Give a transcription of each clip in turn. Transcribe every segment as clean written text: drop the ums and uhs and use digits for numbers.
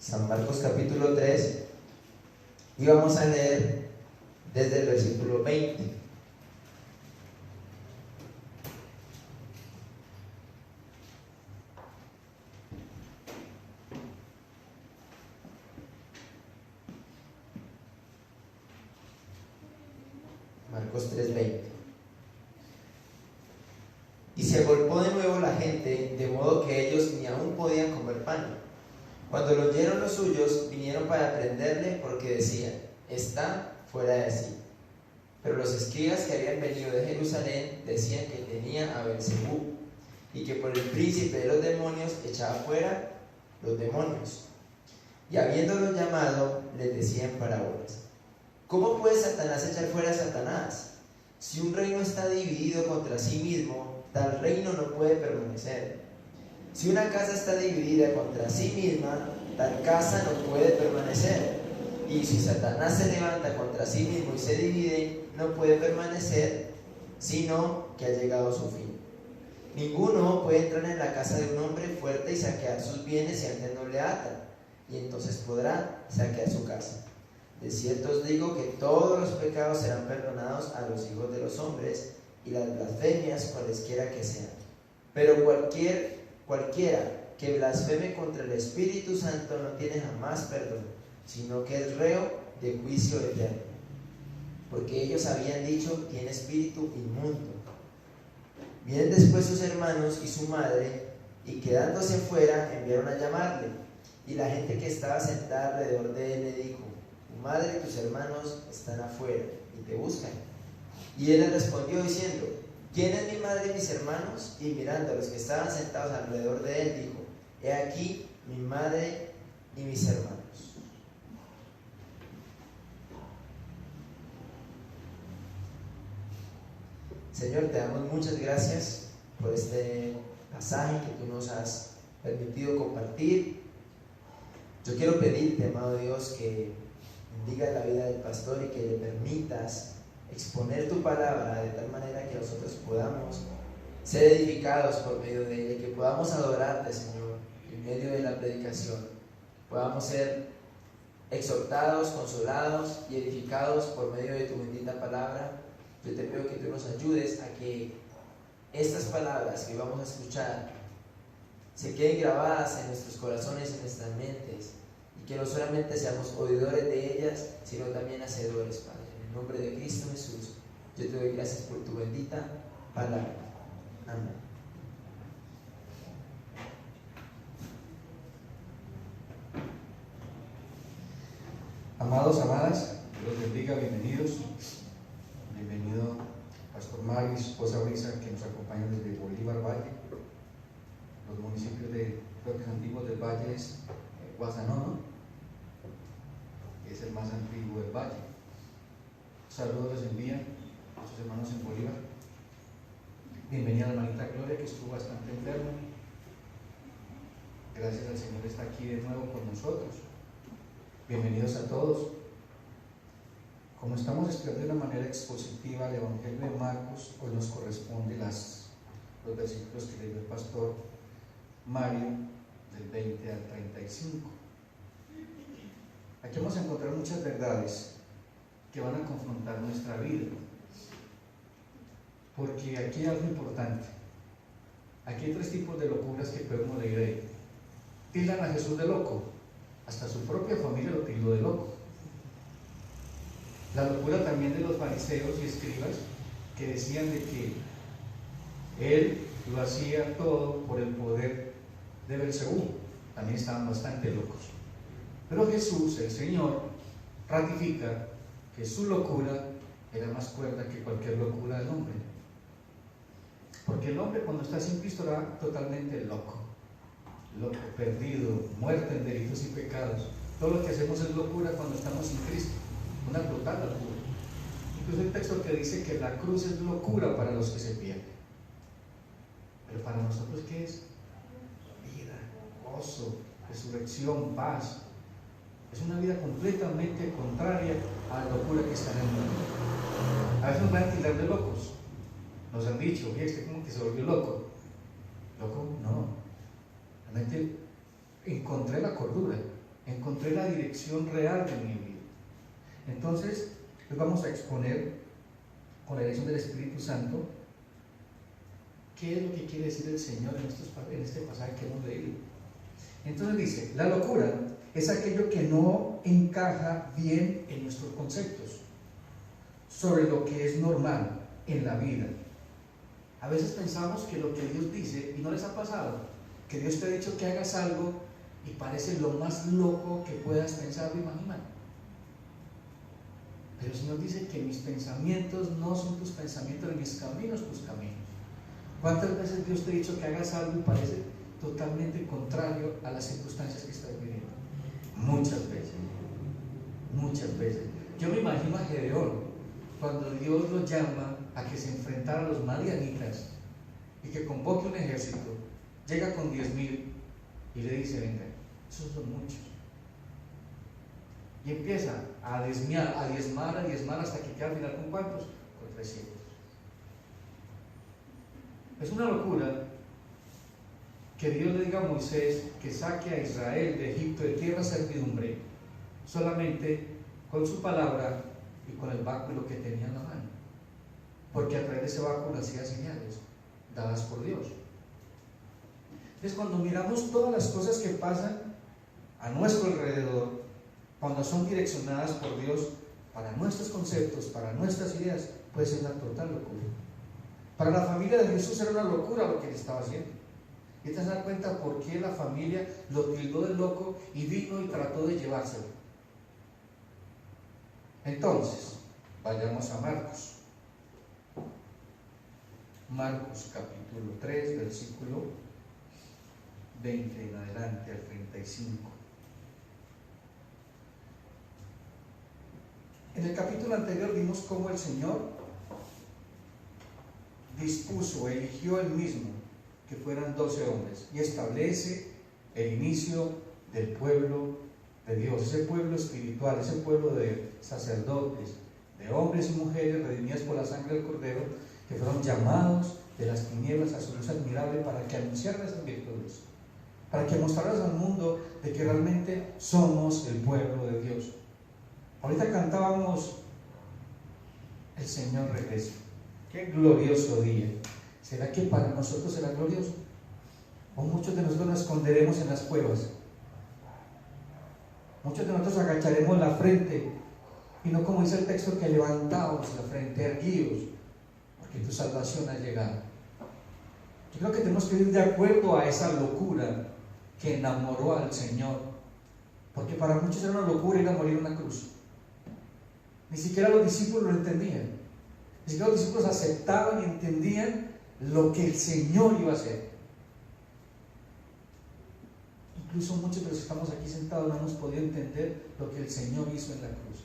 San Marcos capítulo 3, y vamos a leer desde el versículo 20. Marcos 3:20. Y se agolpó de nuevo la gente, de modo que ellos ni aún podían comer pan. Cuando lo oyeron los suyos, vinieron para prenderle, porque decían: está fuera de sí. Pero los escribas que habían venido de Jerusalén decían que tenía a Beelzebú, y que por el príncipe de los demonios echaba fuera los demonios. Y habiéndolo llamado, les decía en parábolas: ¿cómo puede Satanás echar fuera a Satanás? Si un reino está dividido contra sí mismo, tal reino no puede permanecer. Si una casa está dividida contra sí misma, tal casa no puede permanecer. Y si Satanás se levanta contra sí mismo y se divide, no puede permanecer, sino que ha llegado su fin. Ninguno puede entrar en la casa de un hombre fuerte y saquear sus bienes si antes no le atan, y entonces podrá saquear su casa. De cierto os digo que todos los pecados serán perdonados a los hijos de los hombres, y las blasfemias cualesquiera que sean. Pero cualquiera que blasfeme contra el Espíritu Santo no tiene jamás perdón, sino que es reo de juicio eterno. Porque ellos habían dicho: tiene espíritu inmundo. Vienen después sus hermanos y su madre, y quedándose fuera enviaron a llamarle. Y la gente que estaba sentada alrededor de él le dijo: tu madre y tus hermanos están afuera y te buscan. Y él les respondió diciendo: ¿quién es mi madre y mis hermanos? Y mirando a los que estaban sentados alrededor de él, dijo: he aquí mi madre y mis hermanos. Señor, te damos muchas gracias por este pasaje que tú nos has permitido compartir. Yo quiero pedirte, amado Dios, que bendiga la vida del pastor y que le permitas exponer tu palabra de tal manera que nosotros podamos ser edificados por medio de ella, que podamos adorarte, Señor, en medio de la predicación, podamos ser exhortados, consolados y edificados por medio de tu bendita palabra. Yo te pido que tú nos ayudes a que estas palabras que vamos a escuchar se queden grabadas en nuestros corazones y en nuestras mentes, y que no solamente seamos oidores de ellas, sino también hacedores, Padre. En el nombre de Cristo Jesús, yo te doy gracias por tu bendita palabra. Amén. Amados, amadas, Dios los bendiga, bienvenidos. Bienvenido Pastor Mario y su esposa Brisa, que nos acompañan desde Bolívar Valle. Los municipios de bloques antiguos del valle es Guasanono, que es el más antiguo del valle. Saludos les envían a sus hermanos en Bolívar. Bienvenida a la hermanita Gloria, que estuvo bastante enferma. Gracias al Señor está aquí de nuevo con nosotros. Bienvenidos a todos. Como estamos estudiando de una manera expositiva el Evangelio de Marcos, hoy nos corresponde los versículos que leyó el pastor Mario, del 20 al 35. Aquí vamos a encontrar muchas verdades que van a confrontar nuestra vida, porque aquí hay algo importante. Aquí hay tres tipos de locuras que podemos leer ahí. Tildan a Jesús de loco, hasta su propia familia lo tildó de loco. La locura también de los fariseos y escribas, que decían de que él lo hacía todo por el poder de Beelzebú. También estaban bastante locos. Pero Jesús, el Señor, ratifica que su locura era más cuerda que cualquier locura del hombre. Porque el hombre, cuando está sin Cristo, era totalmente loco, perdido, muerto en delitos y pecados. Todo lo que hacemos es locura cuando estamos sin Cristo, una total locura. Incluso el texto que dice que la cruz es locura para los que se pierden. Pero para nosotros, ¿qué es? Vida, gozo, resurrección, paz. Es una vida completamente contraria a la locura que está en el mundo. A veces nos van a tildar de locos. Nos han dicho: oye, este como que se volvió loco. ¿Loco? No. Realmente encontré la cordura, dirección real de mi vida. Entonces, hoy vamos a exponer, con la dirección del Espíritu Santo, qué es lo que quiere decir el Señor en este pasaje que hemos leído. Entonces dice, la locura es aquello que no encaja bien en nuestros conceptos sobre lo que es normal en la vida. A veces pensamos que lo que Dios dice, y no les ha pasado, que Dios te ha dicho que hagas algo y parece lo más loco que puedas pensar o imaginar. Pero el Señor dice que mis pensamientos no son tus pensamientos, ni mis caminos tus caminos. ¿Cuántas veces Dios te ha dicho que hagas algo y parece totalmente contrario a las circunstancias que estás viviendo? Muchas veces, muchas veces. Yo me imagino a Gedeón, cuando Dios lo llama a que se enfrentara a los madianitas y que convoque un ejército, llega con 10,000 y le dice, venga, esos son muchos. Y empieza a diezmar hasta que queda al final con ¿cuántos? Con 300. Es una locura que Dios le diga a Moisés que saque a Israel de Egipto, de tierra de servidumbre, solamente con su palabra y con el báculo que tenía en la mano, porque a través de ese báculo hacía señales dadas por Dios. Entonces, cuando miramos todas las cosas que pasan a nuestro alrededor, cuando son direccionadas por Dios para nuestros conceptos, para nuestras ideas, puede ser una total locura. Para la familia de Jesús era una locura lo que él estaba haciendo. Y te das cuenta por qué la familia lo tildó de loco y vino y trató de llevárselo. Entonces, vayamos a Marcos. Marcos capítulo 3, versículo 20 en adelante al 35. En el capítulo anterior vimos cómo el Señor dispuso, eligió él mismo que fueran 12 hombres y establece el inicio del pueblo de Dios, ese pueblo espiritual, ese pueblo de sacerdotes, de hombres y mujeres redimidas por la sangre del Cordero, que fueron llamados de las tinieblas a su luz admirable para que anunciaran esas virtudes, para que mostraran al mundo de que realmente somos el pueblo de Dios. Ahorita cantábamos el Señor regresa. Qué glorioso día. ¿Será que para nosotros será glorioso? ¿O muchos de nosotros nos esconderemos en las cuevas? Muchos de nosotros agacharemos la frente, y no como dice el texto, que levantaos la frente, erguíos, porque tu salvación ha llegado. Yo creo que tenemos que ir de acuerdo a esa locura que enamoró al Señor, porque para muchos era una locura ir a morir en una cruz. Ni siquiera los discípulos lo entendían. Ni siquiera los discípulos aceptaban y entendían lo que el Señor iba a hacer. Incluso muchos de los que estamos aquí sentados no hemos podido entender lo que el Señor hizo en la cruz.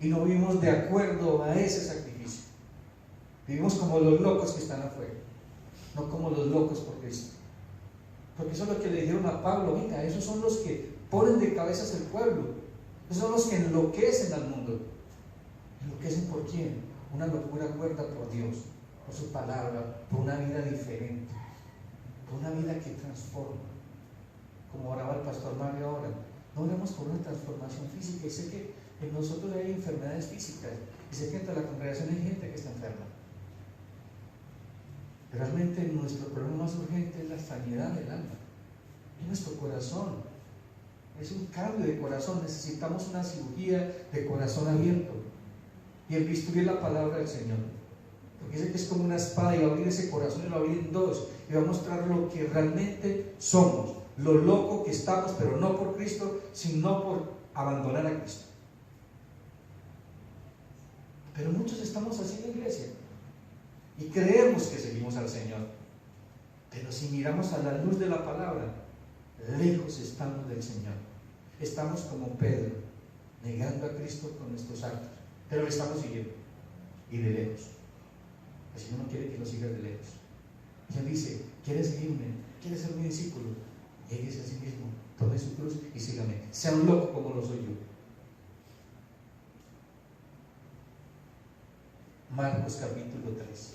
Y no vivimos de acuerdo a ese sacrificio. Vivimos como los locos que están afuera, no como los locos por Cristo. Porque eso es lo que le dijeron a Pablo: venga, esos son los que ponen de cabezas el pueblo. Esos son los que enloquecen al mundo. ¿Enloquecen por quién? Una locura muerta por Dios, por su palabra, por una vida diferente, por una vida que transforma. Como oraba el pastor Mario ahora, no oramos por una transformación física. Y sé que en nosotros hay enfermedades físicas, y sé que entre la congregación hay gente que está enferma. Realmente nuestro problema más urgente es la sanidad del alma, es nuestro corazón, es un cambio de corazón. Necesitamos una cirugía de corazón abierto, y el bisturí es la palabra del Señor, porque dice que es como una espada y va a abrir ese corazón y lo va a abrir en dos y va a mostrar lo que realmente somos, lo loco que estamos, pero no por Cristo, sino por abandonar a Cristo. Pero muchos estamos así en la iglesia y creemos que seguimos al Señor, pero si miramos a la luz de la palabra, lejos estamos del Señor. Estamos como Pedro, negando a Cristo con nuestros actos, pero le estamos siguiendo, y de lejos. El Señor no quiere que lo sigas de lejos. Y Él dice: ¿quieres seguirme? ¿Quieres ser mi discípulo? Lléguese a sí mismo, tome su cruz y sígame. Sea un loco como lo soy yo. Marcos capítulo 3.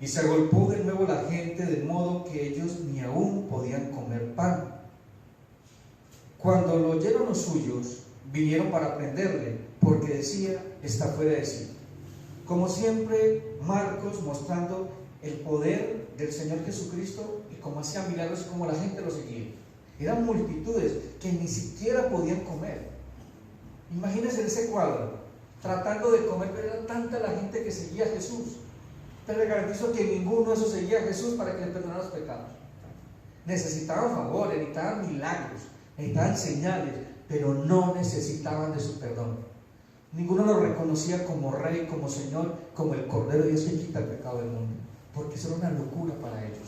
Y se agolpó de nuevo la gente, de modo que ellos ni aún podían comer pan. Cuando lo oyeron los suyos, vinieron para prenderle, porque decía, está fuera de sí. Como siempre, Marcos mostrando el poder del Señor Jesucristo y cómo hacía milagros y cómo la gente lo seguía. Eran multitudes que ni siquiera podían comer. Imagínense ese cuadro, tratando de comer, pero era tanta la gente que seguía a Jesús. Te le garantizo que ninguno de esos seguía a Jesús para que le perdonara los pecados. Necesitaban favores, necesitaban milagros, necesitaban señales, pero no necesitaban de su perdón. Ninguno lo reconocía como Rey, como Señor, como el Cordero de Dios que quita el pecado del mundo, porque eso era una locura para ellos.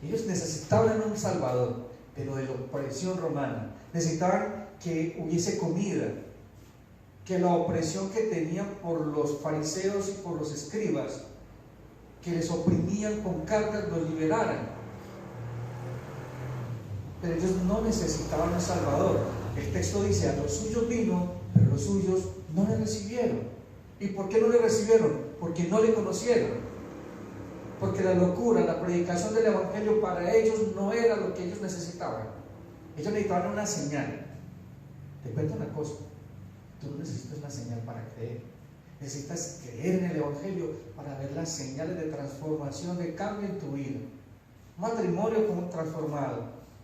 Ellos necesitaban un Salvador, pero de la opresión romana. Necesitaban que hubiese comida, que la opresión que tenían por los fariseos y por los escribas, que les oprimían con cargas, los liberaran. Pero ellos no necesitaban un Salvador. El texto dice, a los suyos vino, pero los suyos no le recibieron. ¿Y por qué no le recibieron? Porque no le conocieron. Porque la locura, la predicación del Evangelio para ellos no era lo que ellos necesitaban. Ellos necesitaban una señal. Te cuento una cosa, tú no necesitas una señal para creer. Necesitas creer en el Evangelio para ver las señales de transformación, de cambio en tu vida. Matrimonio como transformado,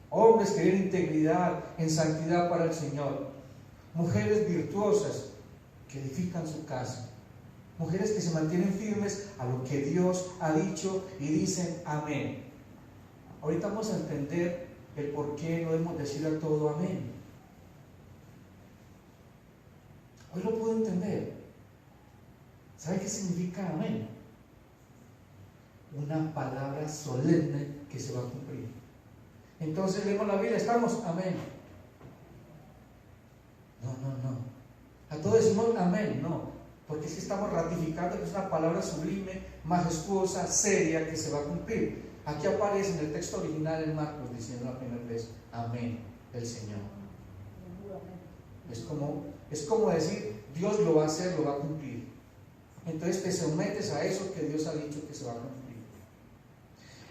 hombres que viven en integridad, en santidad para el Señor, mujeres virtuosas que edifican su casa, mujeres que se mantienen firmes a lo que Dios ha dicho y dicen amén. Ahorita vamos a entender el por qué no debemos decir a todo amén. Hoy lo puedo entender. ¿Sabe qué significa amén? Una palabra solemne que se va a cumplir. Entonces leemos la Biblia, estamos, amén. No. A todos decimos amén, no. Porque es que estamos ratificando que es una palabra sublime, majestuosa, seria, que se va a cumplir. Aquí aparece en el texto original en Marcos diciendo la primera vez, amén, el Señor. Es como decir, Dios lo va a hacer, lo va a cumplir. Entonces te sometes a eso que Dios ha dicho que se va a cumplir.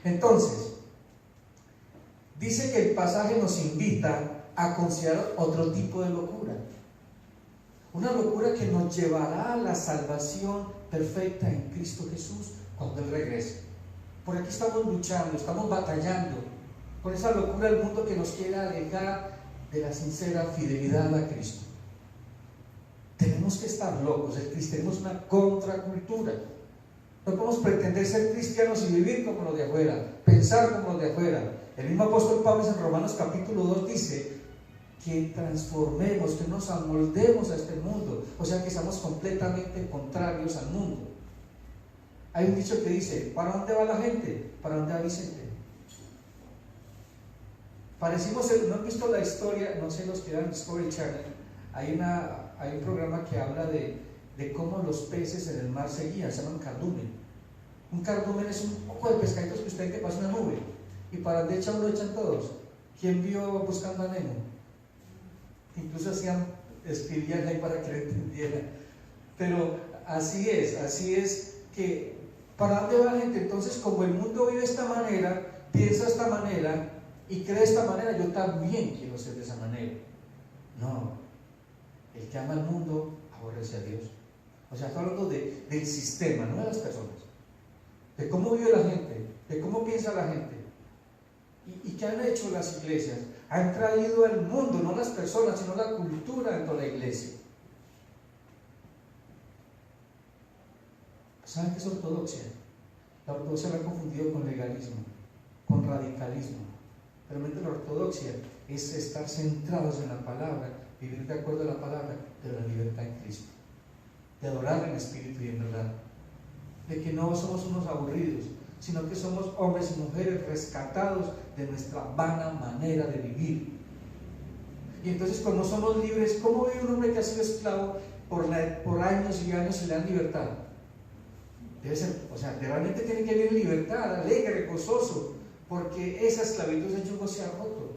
Entonces, dice que el pasaje nos invita a considerar otro tipo de locura. Una locura que nos llevará a la salvación perfecta en Cristo Jesús cuando Él regrese. Por aquí estamos luchando, estamos batallando con esa locura del mundo que nos quiere alejar de la sincera fidelidad a Cristo. Tenemos que estar locos. El cristianismo es una contracultura. No podemos pretender ser cristianos y vivir como los de afuera, pensar como los de afuera. El mismo apóstol Pablo en Romanos capítulo 2 dice que transformemos, que nos amoldemos a este mundo, o sea que estamos completamente contrarios al mundo. Hay un dicho que dice, ¿para dónde va la gente? ¿Para dónde va Vicente? Parecimos, ¿no han visto la historia? No sé, los que dan Discovery Channel, hay un programa que habla de cómo los peces en el mar se guían, se llama un cardumen. Un cardumen es un poco de pescaditos que usted que pasa una nube, y para donde echa uno echan todos. ¿Quién vio Buscando a Nemo? Incluso escribían ahí para que lo entendieran. Pero así es que ¿para dónde va la gente? Entonces, como el mundo vive de esta manera, piensa de esta manera y cree de esta manera, yo también quiero ser de esa manera. No, el que ama al mundo aborrece a Dios. O sea, está hablando del sistema, no de las personas, de cómo vive la gente, de cómo piensa la gente. ¿Y qué han hecho las iglesias? Han traído al mundo, no las personas, sino la cultura dentro de la iglesia. ¿Saben qué es ortodoxia? La ortodoxia la han confundido con legalismo, con radicalismo. Realmente la ortodoxia es estar centrados en la palabra, vivir de acuerdo a la palabra, pero la libertad en Cristo, de adorar en espíritu y en verdad, de que no somos unos aburridos, sino que somos hombres y mujeres rescatados de nuestra vana manera de vivir. Y entonces, cuando somos libres, ¿cómo vive un hombre que ha sido esclavo por años y años y le dan libertad? Debe ser, o sea, realmente tiene que vivir en libertad, alegre, gozoso, porque esa esclavitud de yugo se ha roto.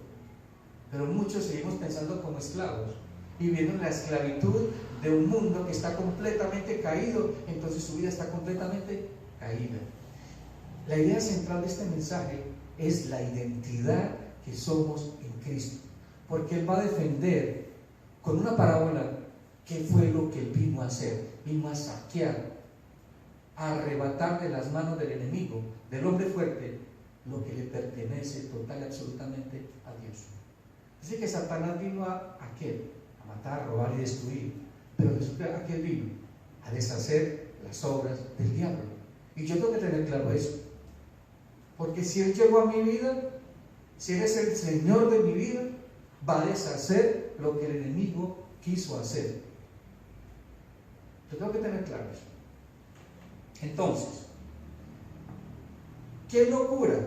Pero muchos seguimos pensando como esclavos, viviendo en la esclavitud de un mundo que está completamente caído, entonces su vida está completamente caída. La idea central de este mensaje es la identidad que somos en Cristo, porque Él va a defender con una parábola qué fue lo que Él vino a hacer. Vino a saquear, a arrebatar de las manos del enemigo, del hombre fuerte, lo que le pertenece total y absolutamente a Dios. Dice que Satanás vino a matar, robar y destruir, pero Jesús a qué vino, a deshacer las obras del diablo. Y yo tengo que tener claro eso, porque si Él llegó a mi vida, si Él es el Señor de mi vida, va a deshacer lo que el enemigo quiso hacer. Yo tengo que tener claro eso. Entonces, ¿qué locura?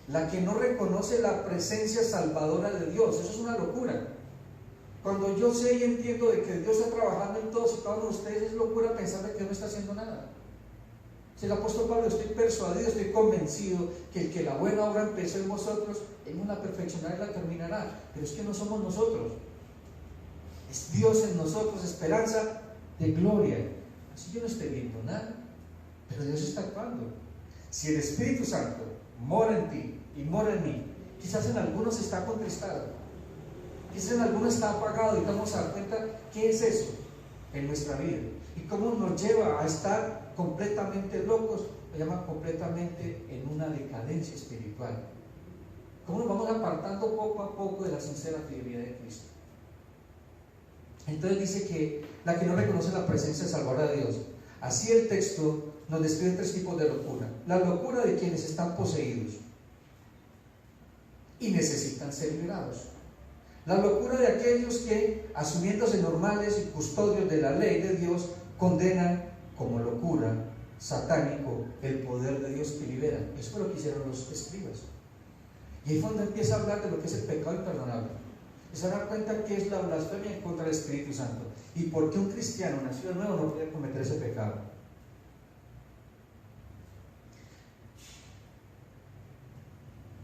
La que no reconoce la presencia salvadora de Dios. Eso es una locura. Cuando yo sé y entiendo de que Dios está trabajando en todos y cada uno de ustedes, es locura pensar de que no está haciendo nada. Si el apóstol Pablo, estoy persuadido, estoy convencido que el que la buena obra empezó en vosotros, en una perfeccionará y la terminará. Pero es que no somos nosotros, es Dios en nosotros, esperanza de gloria. Así yo no estoy viendo nada, pero Dios está actuando. Si el Espíritu Santo mora en ti y mora en mí, quizás en algunos está contristado, quizás en algunos está apagado, y vamos a dar cuenta qué es eso en nuestra vida y cómo nos lleva a estar completamente locos, lo llama completamente en una decadencia espiritual. Cómo nos vamos apartando poco a poco de la sincera fidelidad de Cristo. Entonces dice que la que no reconoce la presencia salvadora de Dios. Así el texto nos describe tres tipos de locura. La locura de quienes están poseídos y necesitan ser liberados. La locura de aquellos que, asumiéndose normales y custodios de la ley de Dios, condenan como locura, satánico, el poder de Dios que libera. Eso fue lo que hicieron los escribas. Y ahí fue donde empieza a hablar de lo que es el pecado imperdonable. Y se da cuenta que es la blasfemia en contra del Espíritu Santo. Y por qué un cristiano nacido de nuevo no puede cometer ese pecado.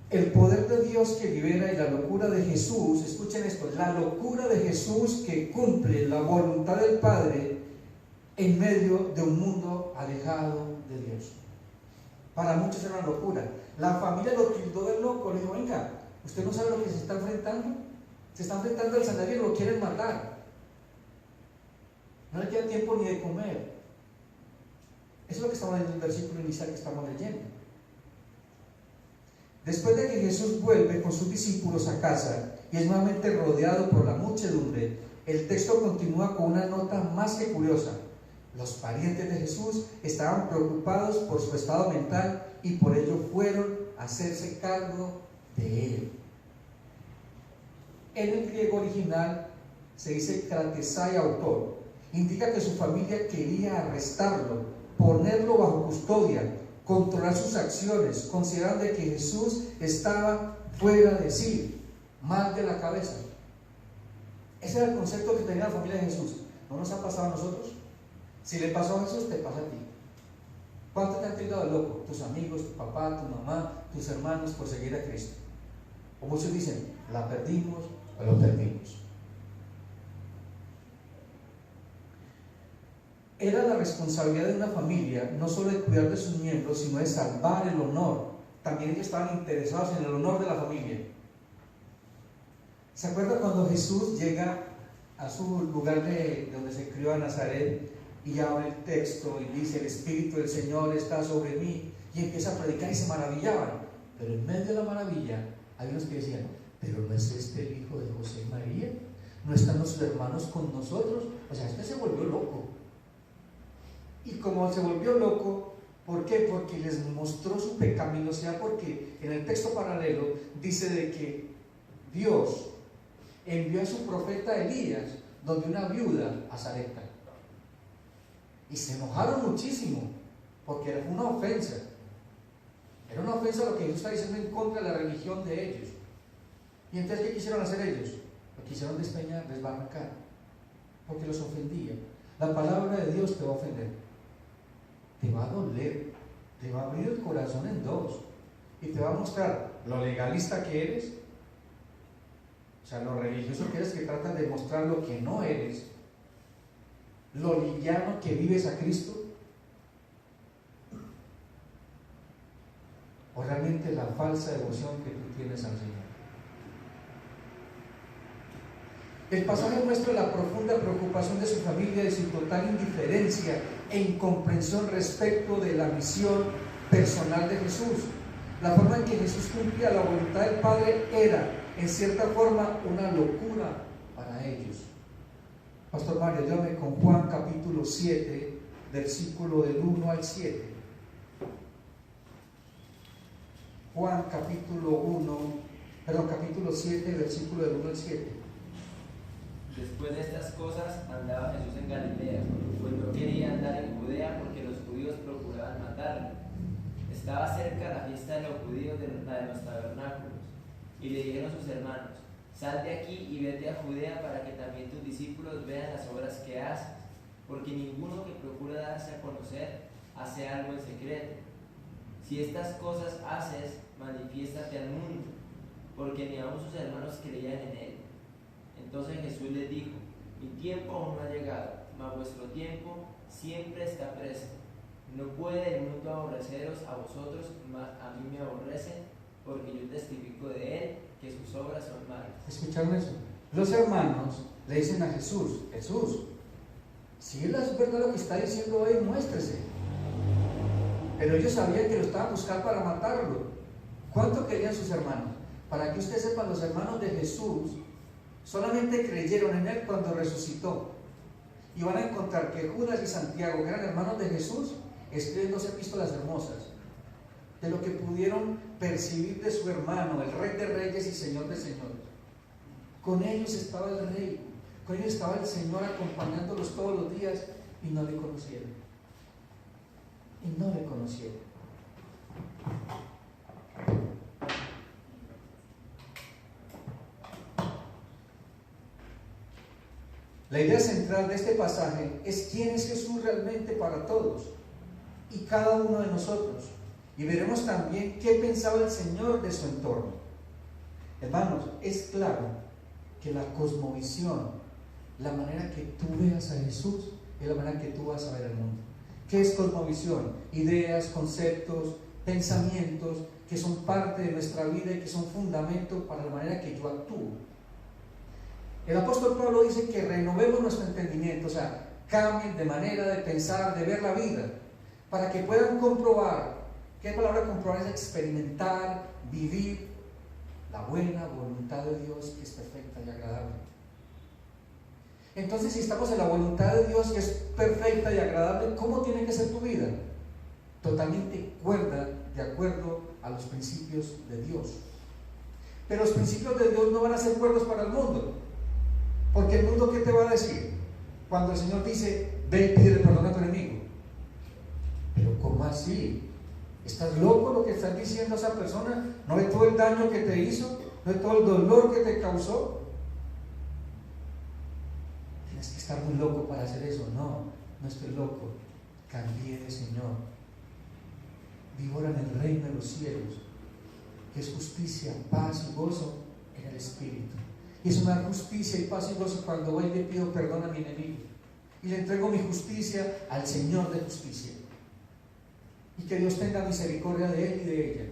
El poder de Dios que libera y la locura de Jesús, escuchen esto, la locura de Jesús que cumple la voluntad del Padre en medio de un mundo alejado de Dios. Para muchos era una locura. La familia lo tildó de loco, le dijo: venga, usted no sabe lo que se está enfrentando. Se está enfrentando al Sanedrín y lo quieren matar. No le queda tiempo ni de comer. Eso es lo que estamos en el versículo inicial que estamos leyendo. Después de que Jesús vuelve con sus discípulos a casa y es nuevamente rodeado por la muchedumbre, el texto continúa con una nota más que curiosa. Los parientes de Jesús estaban preocupados por su estado mental y por ello fueron a hacerse cargo de él. En el griego original se dice kratesai autor. Indica que su familia quería arrestarlo, ponerlo bajo custodia, controlar sus acciones, considerando que Jesús estaba fuera de sí, mal de la cabeza. Ese era el concepto que tenía la familia de Jesús. ¿No nos ha pasado a nosotros? Si le pasó a Jesús, te pasa a ti. ¿Cuánto te han tildado de loco? Tus amigos, tu papá, tu mamá, tus hermanos, por seguir a Cristo. O muchos dicen: la perdimos o lo perdimos. Era la responsabilidad de una familia no solo de cuidar de sus miembros, sino de salvar el honor. También ellos estaban interesados en el honor de la familia. ¿Se acuerda cuando Jesús llega a su lugar de donde se crió, a Nazaret, y abre el texto y dice: el Espíritu del Señor está sobre mí, y empieza a predicar y se maravillaban? Pero en medio de la maravilla hay unos que decían: ¿pero no es este el hijo de José y María? ¿No están los hermanos con nosotros? O sea, este se volvió loco. Y como se volvió loco, ¿por qué? Porque les mostró su pecaminosidad, porque en el texto paralelo dice de que Dios envió a su profeta Elías donde una viuda a Sarepta. Y se enojaron muchísimo, porque era una ofensa. Era una ofensa lo que Jesús está diciendo en contra de la religión de ellos. ¿Y entonces qué quisieron hacer ellos? Lo quisieron despeñar, desbarrancar, porque los ofendía. La palabra de Dios te va a ofender, te va a doler, te va a abrir el corazón en dos y te va a mostrar lo legalista que eres, o sea, lo religioso que eres, que tratas de mostrar lo que no eres, lo liviano que vives a Cristo. realmente la falsa devoción que tú tienes al Señor. El pasaje muestra la profunda preocupación de su familia y su total indiferencia e incomprensión respecto de la misión personal de Jesús. La forma en que Jesús cumplía la voluntad del Padre era, en cierta forma, una locura para ellos. Pastor Mario, ayúdame con Juan capítulo 7, versículo del 1 al 7. Juan capítulo 7, versículo del 1 al 7. Después de estas cosas andaba Jesús en Galilea, pues no quería andar en Judea porque los judíos procuraban matarlo. Estaba cerca la fiesta de los judíos, la de los tabernáculos, y le dijeron sus hermanos: sal de aquí y vete a Judea para que también tus discípulos vean las obras que haces, porque ninguno que procura darse a conocer hace algo en secreto. Si estas cosas haces, manifiéstate al mundo, porque ni aun sus hermanos creían en él. Entonces Jesús les dijo: mi tiempo aún no ha llegado, mas vuestro tiempo siempre está presto. No puede el mundo aborreceros a vosotros, mas a mí me aborrecen, porque yo testifico de él que sus obras son malas. ¿Escucharon eso? Los hermanos le dicen a Jesús: Jesús, si es verdad lo que está diciendo hoy, muéstrese. Pero ellos sabían que lo estaban buscando para matarlo. ¿Cuánto querían sus hermanos? Para que usted sepa, los hermanos de Jesús solamente creyeron en él cuando resucitó. Y van a encontrar que Judas y Santiago, que eran hermanos de Jesús, escriben 2 epístolas hermosas de lo que pudieron percibir de su hermano, el Rey de Reyes y Señor de Señores. Con ellos estaba el Rey, con ellos estaba el Señor acompañándolos todos los días, y no le conocieron. Y no le conocieron. La idea central de este pasaje es quién es Jesús realmente para todos y cada uno de nosotros. Y veremos también qué pensaba el Señor de su entorno. Hermanos, es claro que la cosmovisión, la manera que tú veas a Jesús, es la manera que tú vas a ver el mundo. ¿Qué es cosmovisión? Ideas, conceptos, pensamientos que son parte de nuestra vida y que son fundamento para la manera que yo actúo. El apóstol Pablo dice que renovemos nuestro entendimiento, o sea, cambien de manera de pensar, de ver la vida, para que puedan comprobar. ¿Qué palabra comprobar? Es experimentar, vivir la buena voluntad de Dios, que es perfecta y agradable. Entonces, si estamos en la voluntad de Dios, que es perfecta y agradable, ¿cómo tiene que ser tu vida? Totalmente cuerda, de acuerdo a los principios de Dios. Pero los principios de Dios no van a ser cuerdos para el mundo. Porque el mundo, ¿qué te va a decir? Cuando el Señor dice: ve y pídele perdón a tu enemigo. Pero ¿cómo así? ¿Estás loco lo que estás diciendo a esa persona? ¿No ve todo el daño que te hizo? ¿No ve todo el dolor que te causó? Tienes que estar muy loco para hacer eso. No, no estoy loco. Cambié de Señor. Vivo ahora en el reino de los cielos, que es justicia, paz y gozo en el Espíritu. Y es una justicia y paz y gozo cuando voy y le pido perdón a mi enemigo y le entrego mi justicia al Señor de justicia, y que Dios tenga misericordia de él y de ella.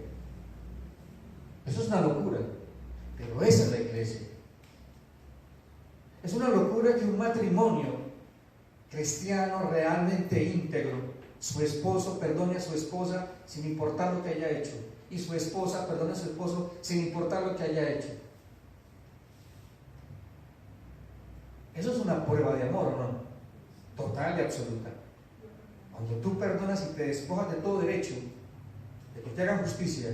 Eso es una locura, pero esa es la iglesia. Es una locura que un matrimonio cristiano realmente íntegro, su esposo perdone a su esposa sin importar lo que haya hecho, y su esposa perdone a su esposo sin importar lo que haya hecho. Eso es una prueba de amor, ¿o no? Total y absoluta. Cuando tú perdonas y te despojas de todo derecho, de que te hagan justicia,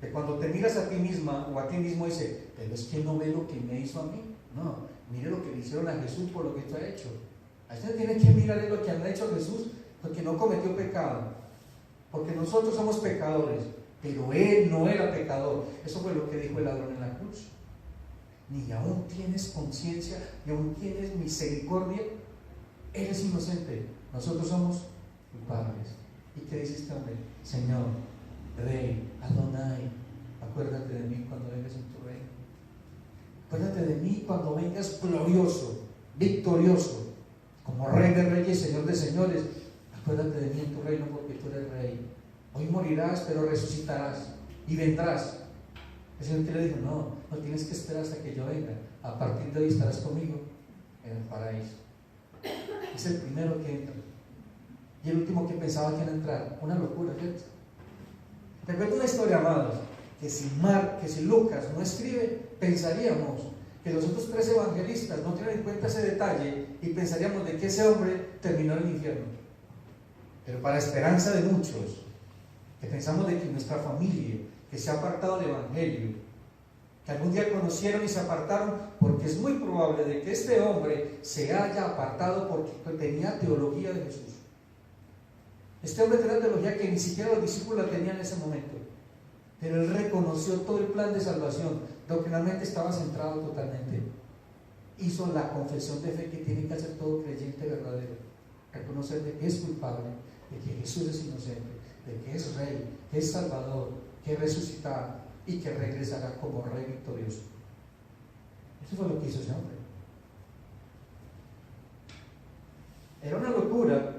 de cuando te miras a ti misma o a ti mismo y dices: pero es que no ve lo que me hizo a mí. No, mire lo que le hicieron a Jesús por lo que tú has hecho. A usted tiene que mirar lo que han hecho a Jesús, porque no cometió pecado, porque nosotros somos pecadores, pero él no era pecador. Eso fue lo que dijo el ladrón en la cruz. Ni aún tienes conciencia, ni aún tienes misericordia, eres inocente. Nosotros somos culpables. ¿Y qué dice este hombre? Señor, Rey, Adonai, acuérdate de mí cuando vengas en tu reino. Acuérdate de mí cuando vengas glorioso, victorioso, como Rey de Reyes y Señor de Señores. Acuérdate de mí en tu reino, porque tú eres Rey. hoy morirás, pero resucitarás y vendrás. El Señor le dijo, no tienes que esperar hasta que yo venga. A partir de hoy estarás conmigo en el paraíso. Es el primero que entra. Y el último que pensaba que iba a entrar. Una locura, ¿cierto? Te cuento una historia, amados, que si Lucas no escribe, pensaríamos que los otros 3 evangelistas no tienen en cuenta ese detalle y pensaríamos de que ese hombre terminó en el infierno. Pero para esperanza de muchos, que pensamos de que nuestra familia, que se ha apartado del evangelio, que algún día conocieron y se apartaron, porque es muy probable de que este hombre se haya apartado porque tenía teología de Jesús. Este hombre tenía teología que ni siquiera los discípulos la tenían en ese momento, pero él reconoció todo el plan de salvación, doctrinalmente estaba centrado totalmente, hizo la confesión de fe que tiene que hacer todo creyente verdadero, reconocer de que es culpable, de que Jesús es inocente, de que es Rey, que es Salvador, que es resucitado y que regresará como Rey victorioso. Eso fue lo que hizo ese hombre. Era una locura,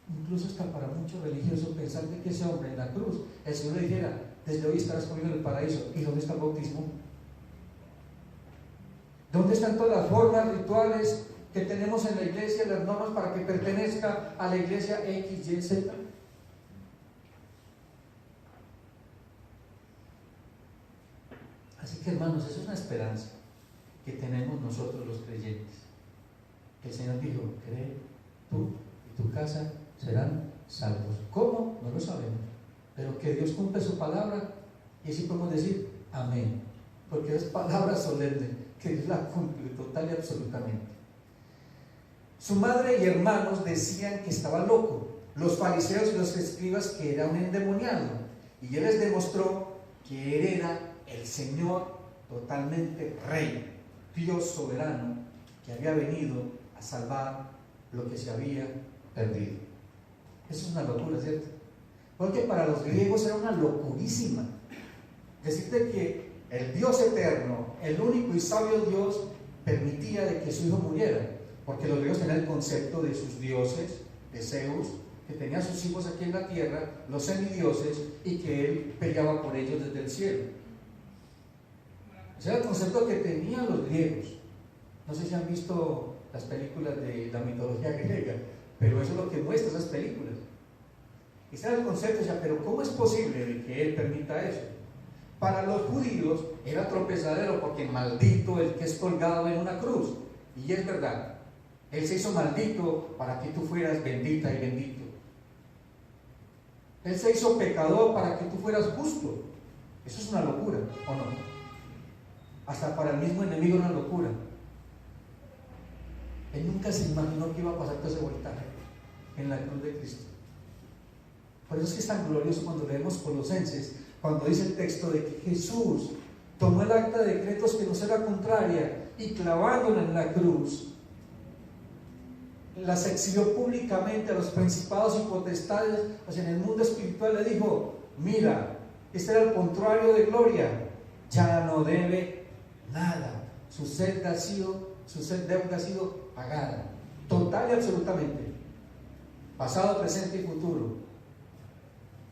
incluso hasta para muchos religiosos, pensar de que ese hombre en la cruz, el Señor le dijera, desde hoy estarás conmigo en el paraíso. ¿Y dónde está el bautismo? ¿Dónde están todas las formas rituales que tenemos en la iglesia, las normas para que pertenezca a la iglesia X, Y, Z? Así que, hermanos, eso es una esperanza que tenemos nosotros los creyentes. Que el Señor dijo, cree, tú y tu casa serán salvos. ¿Cómo? No lo sabemos. Pero que Dios cumple su palabra y así podemos decir amén. Porque es palabra solemne, que Dios la cumple total y absolutamente. Su madre y hermanos decían que estaba loco. Los fariseos y los escribas que era un endemoniado. Y él les demostró que él era el Señor totalmente Rey, Dios soberano, que había venido a salvar lo que se había perdido. Eso es una locura, ¿cierto? Porque para los griegos era una locurísima decirte que el Dios eterno, el único y sabio Dios, permitía de que su hijo muriera, porque los griegos tenían el concepto de sus dioses, de Zeus, que tenía a sus hijos aquí en la tierra, los semidioses, y que él peleaba por ellos desde el cielo. Ese era el concepto que tenían los griegos. No sé si han visto las películas de la mitología griega, pero eso es lo que muestra esas películas. Ese era el concepto, o sea, pero ¿cómo es posible de que él permita eso? Para los judíos era tropezadero, porque maldito el que es colgado en una cruz. Y es verdad, él se hizo maldito para que tú fueras bendita y bendito. Él se hizo pecador para que tú fueras justo. Eso es una locura, ¿o no? Hasta para el mismo enemigo una locura. Él nunca se imaginó que iba a pasar todo ese voltaje en la cruz de Cristo. Por eso es que es tan glorioso cuando leemos Colosenses, cuando dice el texto de que Jesús tomó el acta de decretos que nos era contraria y clavándola en la cruz, las exhibió públicamente a los principados y potestades, o sea, en el mundo espiritual le dijo, mira, este era el contrario de gloria, ya no debe nada, su deuda ha sido pagada, total y absolutamente, pasado, presente y futuro.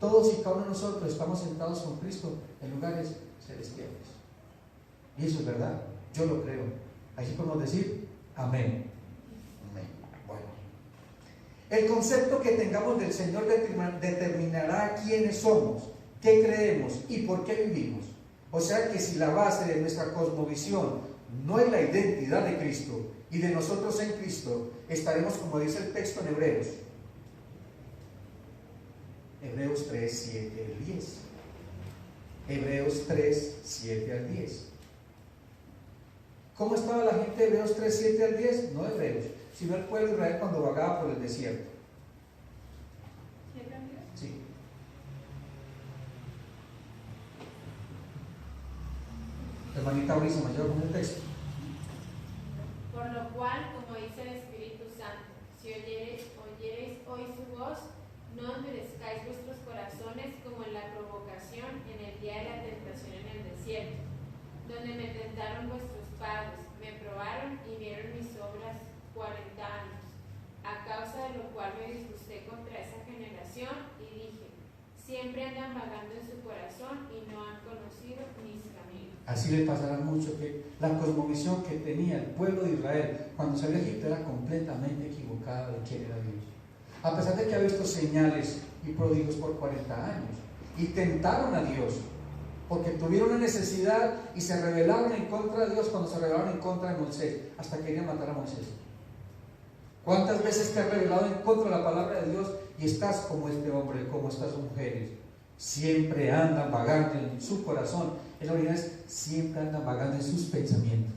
Todos y cada uno de nosotros estamos sentados con Cristo en lugares celestiales. Y eso es verdad, yo lo creo. Así podemos decir, amén. Amén. Bueno, el concepto que tengamos del Señor determinará quiénes somos, qué creemos y por qué vivimos. O sea que si la base de nuestra cosmovisión no es la identidad de Cristo y de nosotros en Cristo, estaremos, como dice el texto en Hebreos 3, 7 al 10. Hebreos 3, 7 al 10. ¿Cómo estaba la gente de Hebreos 3, 7 al 10? No Hebreos, sino el pueblo de Israel cuando vagaba por el desierto. Sí. Hermanita Brisa, me ayuda con el texto. Por lo cual, como dice el Espíritu Santo, si oyereis hoy su voz, no endurezcáis vuestros corazones como en la provocación en el día de la tentación en el desierto, donde me tentaron vuestros padres, me probaron y vieron mis obras 40 años, a causa de lo cual me disgusté contra esa generación y siempre andan vagando en su corazón y no han conocido mis caminos. Así le pasará mucho, que la cosmovisión que tenía el pueblo de Israel cuando salió de Egipto era completamente equivocada de quién era Dios. A pesar de que ha visto señales y prodigios por 40 años, y tentaron a Dios, porque tuvieron una necesidad y se rebelaron en contra de Dios cuando se rebelaron en contra de Moisés, hasta querían matar a Moisés. ¿Cuántas veces te has rebelado en contra de la palabra de Dios y estás como este hombre, como estas mujeres? Siempre andan vagando en su corazón. En la realidad es, siempre andan vagando en sus pensamientos.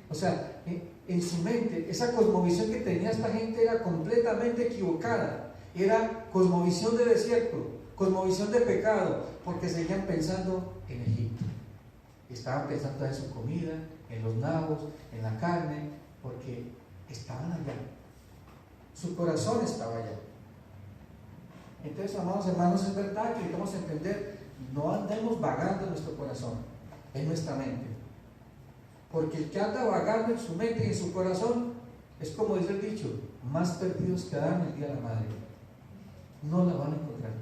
O sea, en su mente, esa cosmovisión que tenía esta gente era completamente equivocada. Era cosmovisión de desierto, cosmovisión de pecado, porque seguían pensando en Egipto. Estaban pensando en su comida, en los nabos, en la carne, porque estaban allá. Su corazón estaba allá. Entonces, amados hermanos, es verdad que necesitamos entender, no andemos vagando en nuestro corazón, en nuestra mente. Porque el que anda vagando en su mente y en su corazón, es como dice el dicho, más perdidos que Adán el día de la madre. No la van a encontrar.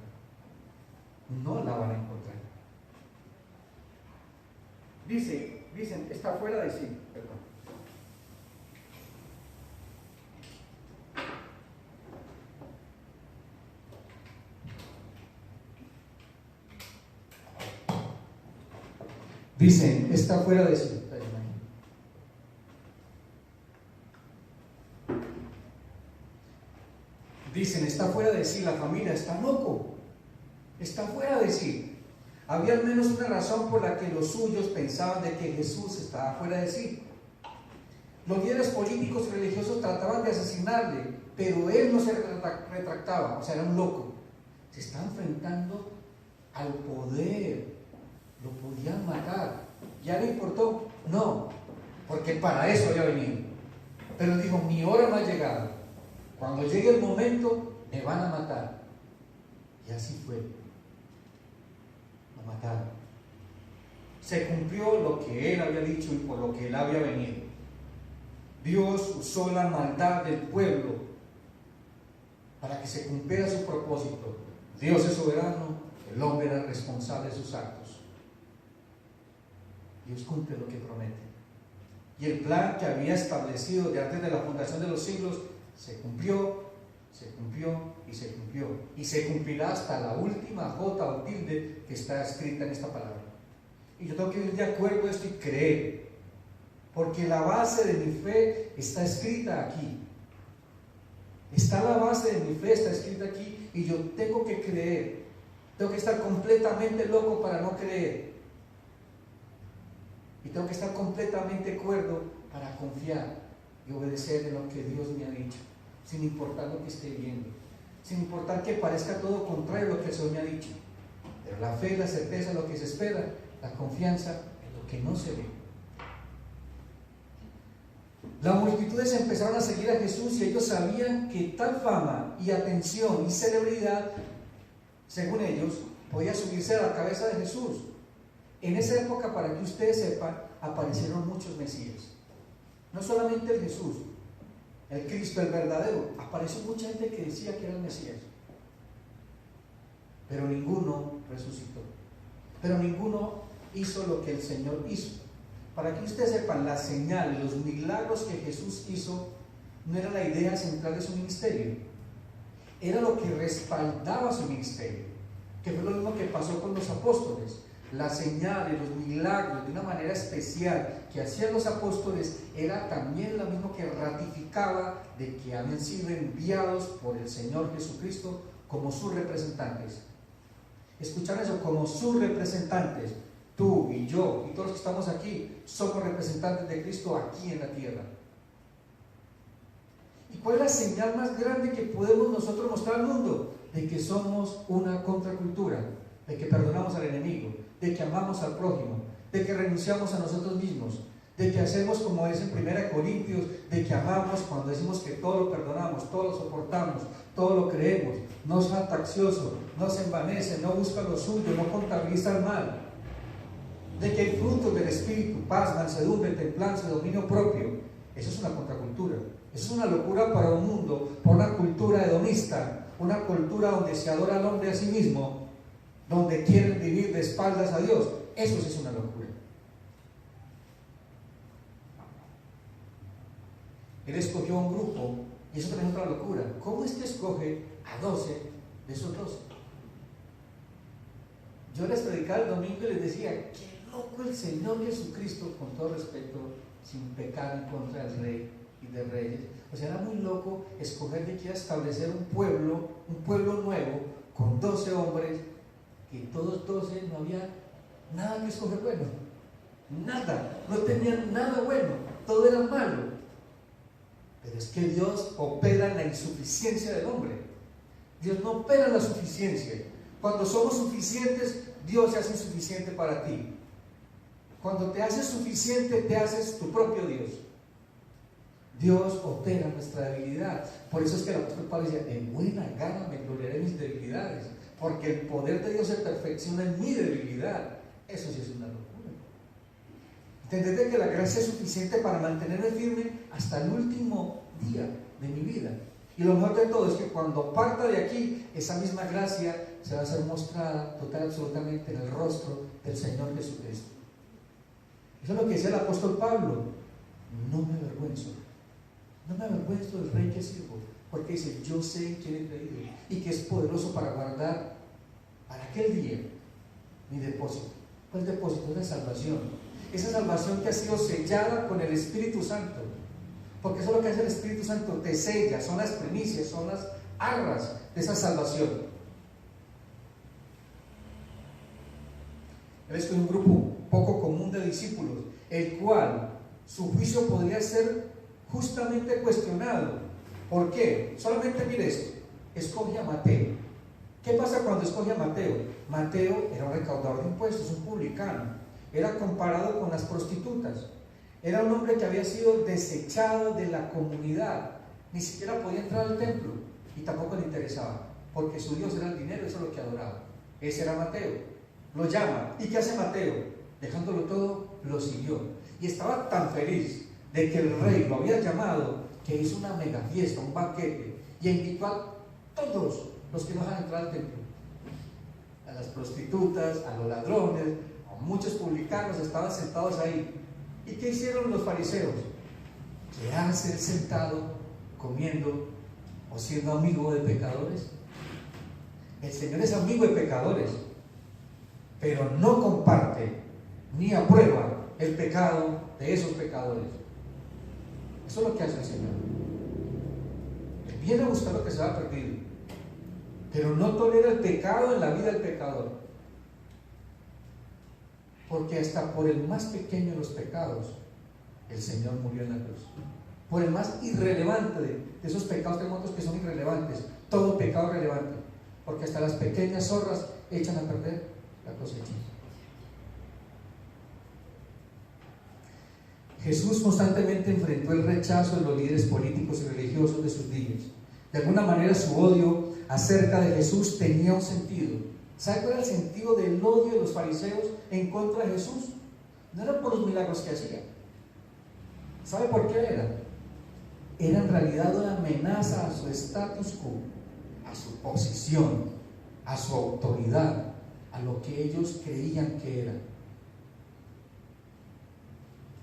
No la van a encontrar. Dicen, está fuera de sí. Perdón. Dicen, está fuera de sí. Dicen, está fuera de sí, la familia está loco. Está fuera de sí. Había al menos una razón por la que los suyos pensaban de que Jesús estaba fuera de sí. Los líderes políticos y religiosos trataban de asesinarle, pero él no se retractaba, o sea, era un loco. Se está enfrentando al poder. Lo podían matar. ¿Ya le importó? No, porque para eso había venido. Pero dijo, mi hora no ha llegado. Cuando llegue el momento, me van a matar. Y así fue. Lo mataron. Se cumplió lo que él había dicho y por lo que él había venido. Dios usó la maldad del pueblo para que se cumpliera su propósito. Dios es soberano, el hombre era responsable de sus actos. Dios cumple lo que promete. Y el plan que había establecido de antes de la fundación de los siglos se cumplió, se cumplió y se cumplió. Y se cumplirá hasta la última jota o tilde que está escrita en esta palabra. Y yo tengo que ir de acuerdo a esto y creer. Porque la base de mi fe está escrita aquí. Está la base de mi fe, está escrita aquí. Y yo tengo que creer. Tengo que estar completamente loco para no creer. Y tengo que estar completamente cuerdo para confiar y obedecer en lo que Dios me ha dicho, sin importar lo que esté viendo, sin importar que parezca todo contrario a lo que el Señor me ha dicho. Pero la fe, la certeza, lo que se espera, la confianza en lo que no se ve. Las multitudes empezaron a seguir a Jesús y ellos sabían que tal fama y atención y celebridad, según ellos, podía subirse a la cabeza de Jesús. En esa época, para que ustedes sepan, aparecieron muchos mesías. No solamente el Jesús, el Cristo, el verdadero. Apareció mucha gente que decía que era el Mesías. Pero ninguno resucitó. Pero ninguno hizo lo que el Señor hizo. Para que ustedes sepan, las señales, los milagros que Jesús hizo, no era la idea central de su ministerio. Era lo que respaldaba su ministerio. Que fue lo mismo que pasó con los apóstoles. Las señales, los milagros, de una manera especial que hacían los apóstoles, era también lo mismo que ratificaba de que habían sido enviados por el Señor Jesucristo como sus representantes. Escuchar eso, como sus representantes. Tú y yo y todos los que estamos aquí somos representantes de Cristo aquí en la tierra. ¿Y cuál es la señal más grande que podemos nosotros mostrar al mundo? De que somos una contracultura, de que perdonamos al enemigo, de que amamos al prójimo, de que renunciamos a nosotros mismos, de que hacemos como dice en 1 Corintios, de que amamos cuando decimos que todo lo perdonamos, todo lo soportamos, todo lo creemos, no es fantasioso, no se envanece, no busca lo suyo, no contabiliza el mal, de que hay frutos del Espíritu, paz, mansedumbre, templanza, dominio propio. Eso es una contracultura, eso es una locura para un mundo, por una cultura hedonista, una cultura donde se adora al hombre a sí mismo. donde quieren vivir de espaldas a Dios. Eso sí es una locura. Él escogió un grupo, y eso también es otra locura. ¿Cómo es que escoge a 12 de esos 12? Yo les predicaba el domingo y les decía, qué loco el Señor Jesucristo, con todo respeto, sin pecar en contra del Rey y de Reyes. O sea, era muy loco escoger de que iba a establecer un pueblo nuevo, con 12 hombres, que todos 12 no había nada que escoger bueno. Nada, no tenían nada bueno, todo era malo. Pero es que Dios opera en la insuficiencia del hombre. Dios no opera en la suficiencia. Cuando somos suficientes, Dios se hace suficiente para ti. Cuando te haces suficiente, te haces tu propio Dios. Dios opera en nuestra debilidad. Por eso es que el apóstol Pablo decía, en buena gana me gloriaré en mis debilidades, porque el poder de Dios se perfecciona en mi debilidad. Eso sí es una locura. Entender que la gracia es suficiente para mantenerme firme hasta el último día de mi vida. Y lo mejor de todo es que cuando parta de aquí, esa misma gracia se va a ser mostrada total absolutamente en el rostro del Señor Jesucristo. Eso es lo que decía el apóstol Pablo. No me avergüenzo del Rey que sirvo, porque dice, yo sé en quién he creído y que es poderoso para guardar para aquel día mi depósito. ¿Cuál depósito? Es la salvación. Esa salvación que ha sido sellada con el Espíritu Santo, porque eso es lo que hace el Espíritu Santo, te sella, son las primicias, son las arras de esa salvación. Él es un grupo poco común de discípulos, el cual su juicio podría ser justamente cuestionado. ¿Por qué? Solamente mire esto, escoge a Mateo. ¿Qué pasa cuando escoge a Mateo? Mateo era un recaudador de impuestos, un publicano, era comparado con las prostitutas, era un hombre que había sido desechado de la comunidad, ni siquiera podía entrar al templo y tampoco le interesaba, porque su Dios era el dinero, eso es lo que adoraba. Ese era Mateo. Lo llama, ¿y qué hace Mateo? Dejándolo todo, lo siguió, y estaba tan feliz de que el rey lo había llamado, que hizo una mega fiesta, un banquete, y invitó a todos los que no dejan entrar al templo, a las prostitutas, a los ladrones, a muchos publicanos estaban sentados ahí. ¿Y qué hicieron los fariseos? Quedarse sentado, comiendo o siendo amigo de pecadores. El Señor es amigo de pecadores, pero no comparte ni aprueba el pecado de esos pecadores. Eso es lo que hace el Señor. Él viene a buscar lo que se ha perdido, pero no tolera el pecado en la vida del pecador, porque hasta por el más pequeño de los pecados el Señor murió en la cruz. Por el más irrelevante de esos pecados, tenemos otros que son irrelevantes, todo pecado es relevante, porque hasta las pequeñas zorras echan a perder la cosecha. Jesús constantemente enfrentó el rechazo de los líderes políticos y religiosos de sus días. De alguna manera su odio acerca de Jesús tenía un sentido. ¿Sabe cuál era el sentido del odio de los fariseos en contra de Jesús? No era por los milagros que hacía. ¿Sabe por qué era? Era en realidad una amenaza a su status quo, a su posición, a su autoridad, a lo que ellos creían que era.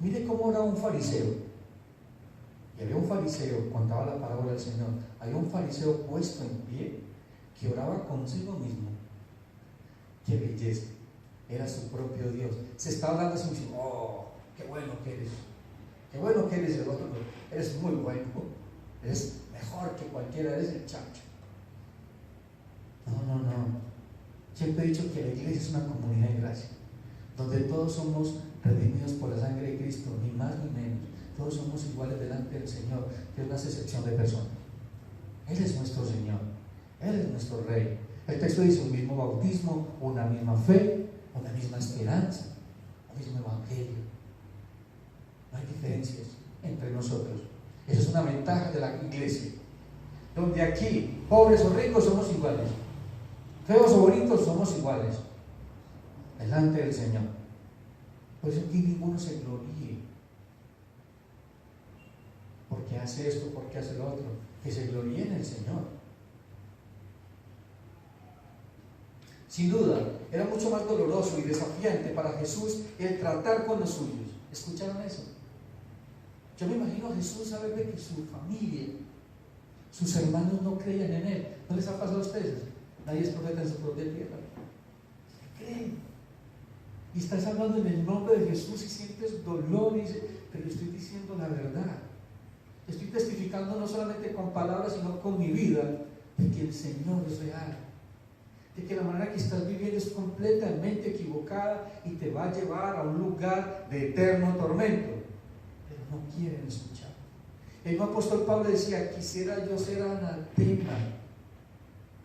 Mire cómo era un fariseo. Y había un fariseo, contaba la parábola del Señor, había un fariseo puesto en pie que oraba consigo mismo. ¡Qué belleza! Era su propio Dios. Se estaba hablando así, ¡oh, qué bueno que eres! ¡Qué bueno que eres! El otro, eres muy bueno, eres mejor que cualquiera, eres el chancho. No. Siempre he dicho que la iglesia es una comunidad de gracia, donde todos somos redimidos por la sangre de Cristo, ni más ni menos. Todos somos iguales delante del Señor. Dios no hace excepción de personas. Él es nuestro Señor, Él es nuestro Rey. El texto dice un mismo bautismo, una misma fe, una misma esperanza, un mismo evangelio. No hay diferencias entre nosotros. Esa es una ventaja de la iglesia, donde aquí, pobres o ricos, somos iguales, feos o bonitos, somos iguales delante del Señor. Por eso aquí ninguno se gloríe porque hace esto, porque hace lo otro, que se gloríe en el Señor. Sin duda, era mucho más doloroso y desafiante para Jesús el tratar con los suyos. ¿Escucharon eso? Yo me imagino a Jesús saber de que su familia, sus hermanos no creían en Él. ¿No les ha pasado a ustedes? Nadie es profeta en su propia tierra. ¿Creen? Y estás hablando en el nombre de Jesús y sientes dolor y dices, pero estoy diciendo la verdad. Estoy testificando no solamente con palabras, sino con mi vida, de que el Señor es real. De que la manera que estás viviendo es completamente equivocada y te va a llevar a un lugar de eterno tormento. Pero no quieren escuchar. El mismo apóstol Pablo decía, quisiera yo ser anatema,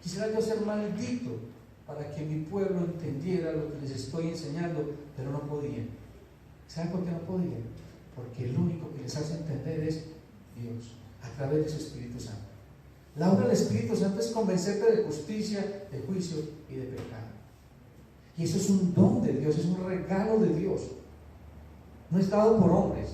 quisiera yo ser maldito, para que mi pueblo entendiera lo que les estoy enseñando, pero no podían. ¿Saben por qué no podían? Porque el único que les hace entender es Dios, a través de su Espíritu Santo. La obra del Espíritu Santo es convencerte de justicia, de juicio y de pecado. Y eso es un don de Dios, es un regalo de Dios. No es dado por hombres.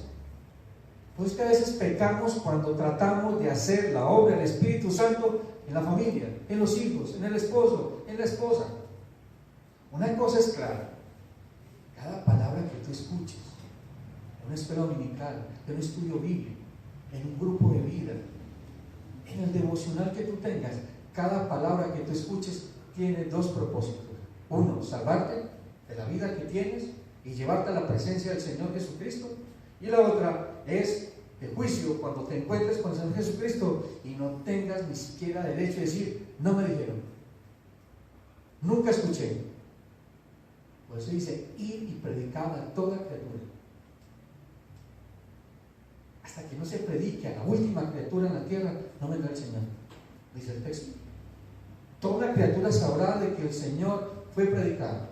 Pues que a veces pecamos cuando tratamos de hacer la obra del Espíritu Santo en la familia, en los hijos, en el esposo, en la esposa. Una cosa es clara: cada palabra que tú escuches en una escuela dominical, en un estudio bíblico, en un grupo de vida, en el devocional que tú tengas, cada palabra que tú escuches tiene dos propósitos. Uno, salvarte de la vida que tienes y llevarte a la presencia del Señor Jesucristo. Y la otra es el juicio, cuando te encuentres con el Señor Jesucristo y no tengas ni siquiera derecho a decir, no me dijeron, nunca escuché. Por eso dice, ir y predicar a toda criatura. Hasta que no se predique a la última criatura en la tierra, no vendrá el Señor, dice el texto. Toda criatura sabrá de que el Señor fue predicado.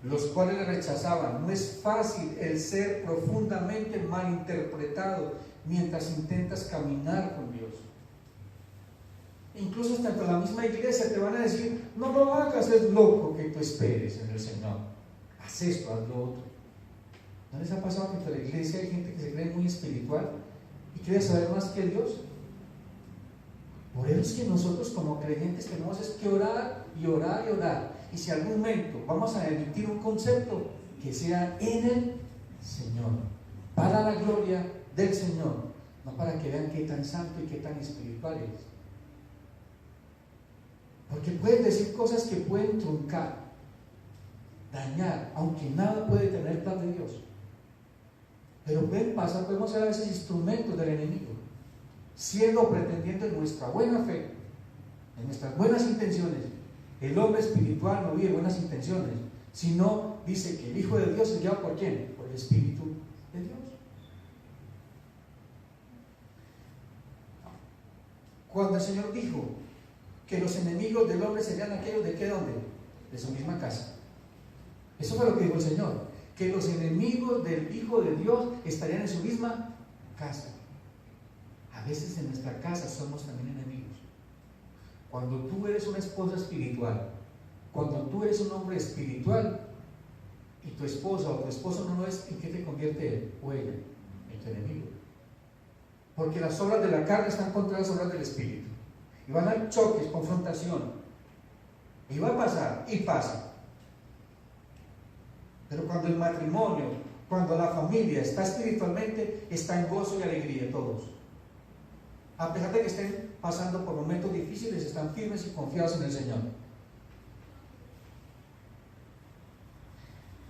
Los cuales le rechazaban. No es fácil el ser profundamente malinterpretado mientras intentas caminar con Dios. Incluso hasta entre la misma iglesia te van a decir, no lo hagas, es loco que tú esperes en el Señor. Haz esto, haz lo otro. ¿No les ha pasado que entre la iglesia hay gente que se cree muy espiritual y quiere saber más que Dios? Por eso es que nosotros como creyentes tenemos es que orar y orar y orar. Y si algún momento vamos a emitir un concepto, que sea en el Señor, para la gloria del Señor, no para que vean qué tan santo y qué tan espiritual es. Porque puedes decir cosas que pueden truncar, dañar, aunque nada puede tener el plan de Dios. Pero pueden pasar, podemos ser a veces instrumentos del enemigo, siendo o pretendiendo en nuestra buena fe, en nuestras buenas intenciones. El hombre espiritual no vive buenas intenciones, sino dice que el Hijo de Dios es guiado por ¿quién? Por el Espíritu de Dios. Cuando el Señor dijo que los enemigos del hombre serían aquellos de ¿qué dónde? De su misma casa. Eso fue lo que dijo el Señor, que los enemigos del Hijo de Dios estarían en su misma casa. A veces en nuestra casa somos también enemigos. Cuando tú eres una esposa espiritual, cuando tú eres un hombre espiritual y tu esposa o tu esposo no lo es, ¿en qué te convierte él o ella? En tu enemigo. Porque las obras de la carne están contra las obras del Espíritu. Y van a haber choques, confrontación. Y va a pasar, y pasa. Pero cuando el matrimonio, cuando la familia está espiritualmente, está en gozo y alegría todos. A pesar de que estén pasando por momentos difíciles, están firmes y confiados en el Señor.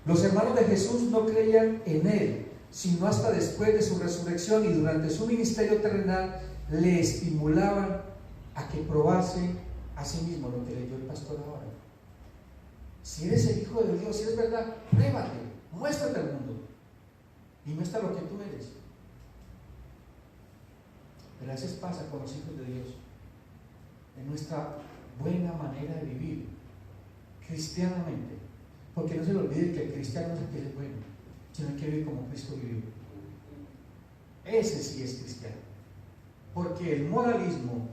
Los hermanos de Jesús no creían en Él, sino hasta después de su resurrección, y durante su ministerio terrenal le estimulaban a que probase a sí mismo lo que leyó el pastor ahora. Si eres el Hijo de Dios, si es verdad, pruébate, muéstrate al mundo y muestra lo que tú eres. Pero a veces pasa con los hijos de Dios, en nuestra buena manera de vivir cristianamente, porque no se le olvide que el cristiano no es el que es bueno, sino el que vive como Cristo vivió. Ese sí es cristiano, porque el moralismo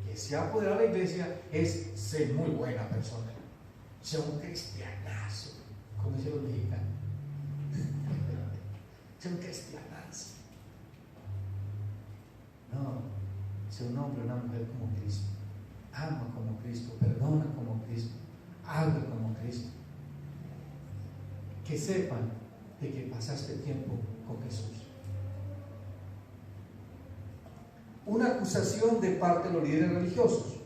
que se ha apoderado de la iglesia es ser muy buena persona, ser un cristianazo, como dicen los mexicanos. Ser un cristianazo. No, Sea un hombre o una mujer como Cristo. Ama como Cristo, perdona como Cristo, habla como Cristo. Que sepan de que pasaste tiempo con Jesús. Una acusación de parte de los líderes religiosos.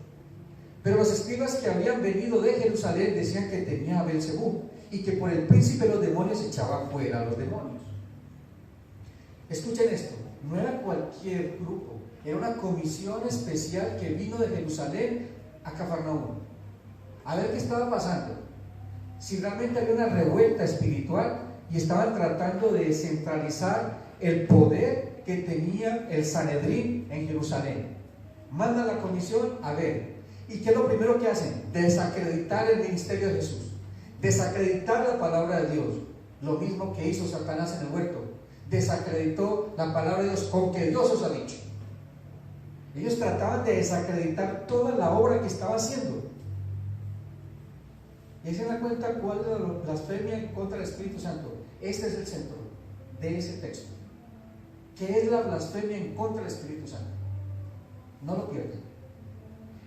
Pero los escribas que habían venido de Jerusalén decían que tenía a Belcebú y que por el príncipe de los demonios echaba fuera a los demonios. Escuchen esto, no era cualquier grupo, era una comisión especial que vino de Jerusalén a Cafarnaúm a ver qué estaba pasando, si realmente había una revuelta espiritual y estaban tratando de centralizar el poder que tenía el Sanedrín en Jerusalén. Manda la comisión a ver. ¿Y qué es lo primero que hacen? Desacreditar el ministerio de Jesús, desacreditar la palabra de Dios, lo mismo que hizo Satanás en el huerto. Desacreditó la palabra de Dios con que Dios os ha dicho. Ellos trataban de desacreditar toda la obra que estaba haciendo. Y se dan cuenta cuál es la blasfemia en contra del Espíritu Santo. Este es el centro de ese texto. ¿Qué es la blasfemia en contra del Espíritu Santo? No lo pierdan.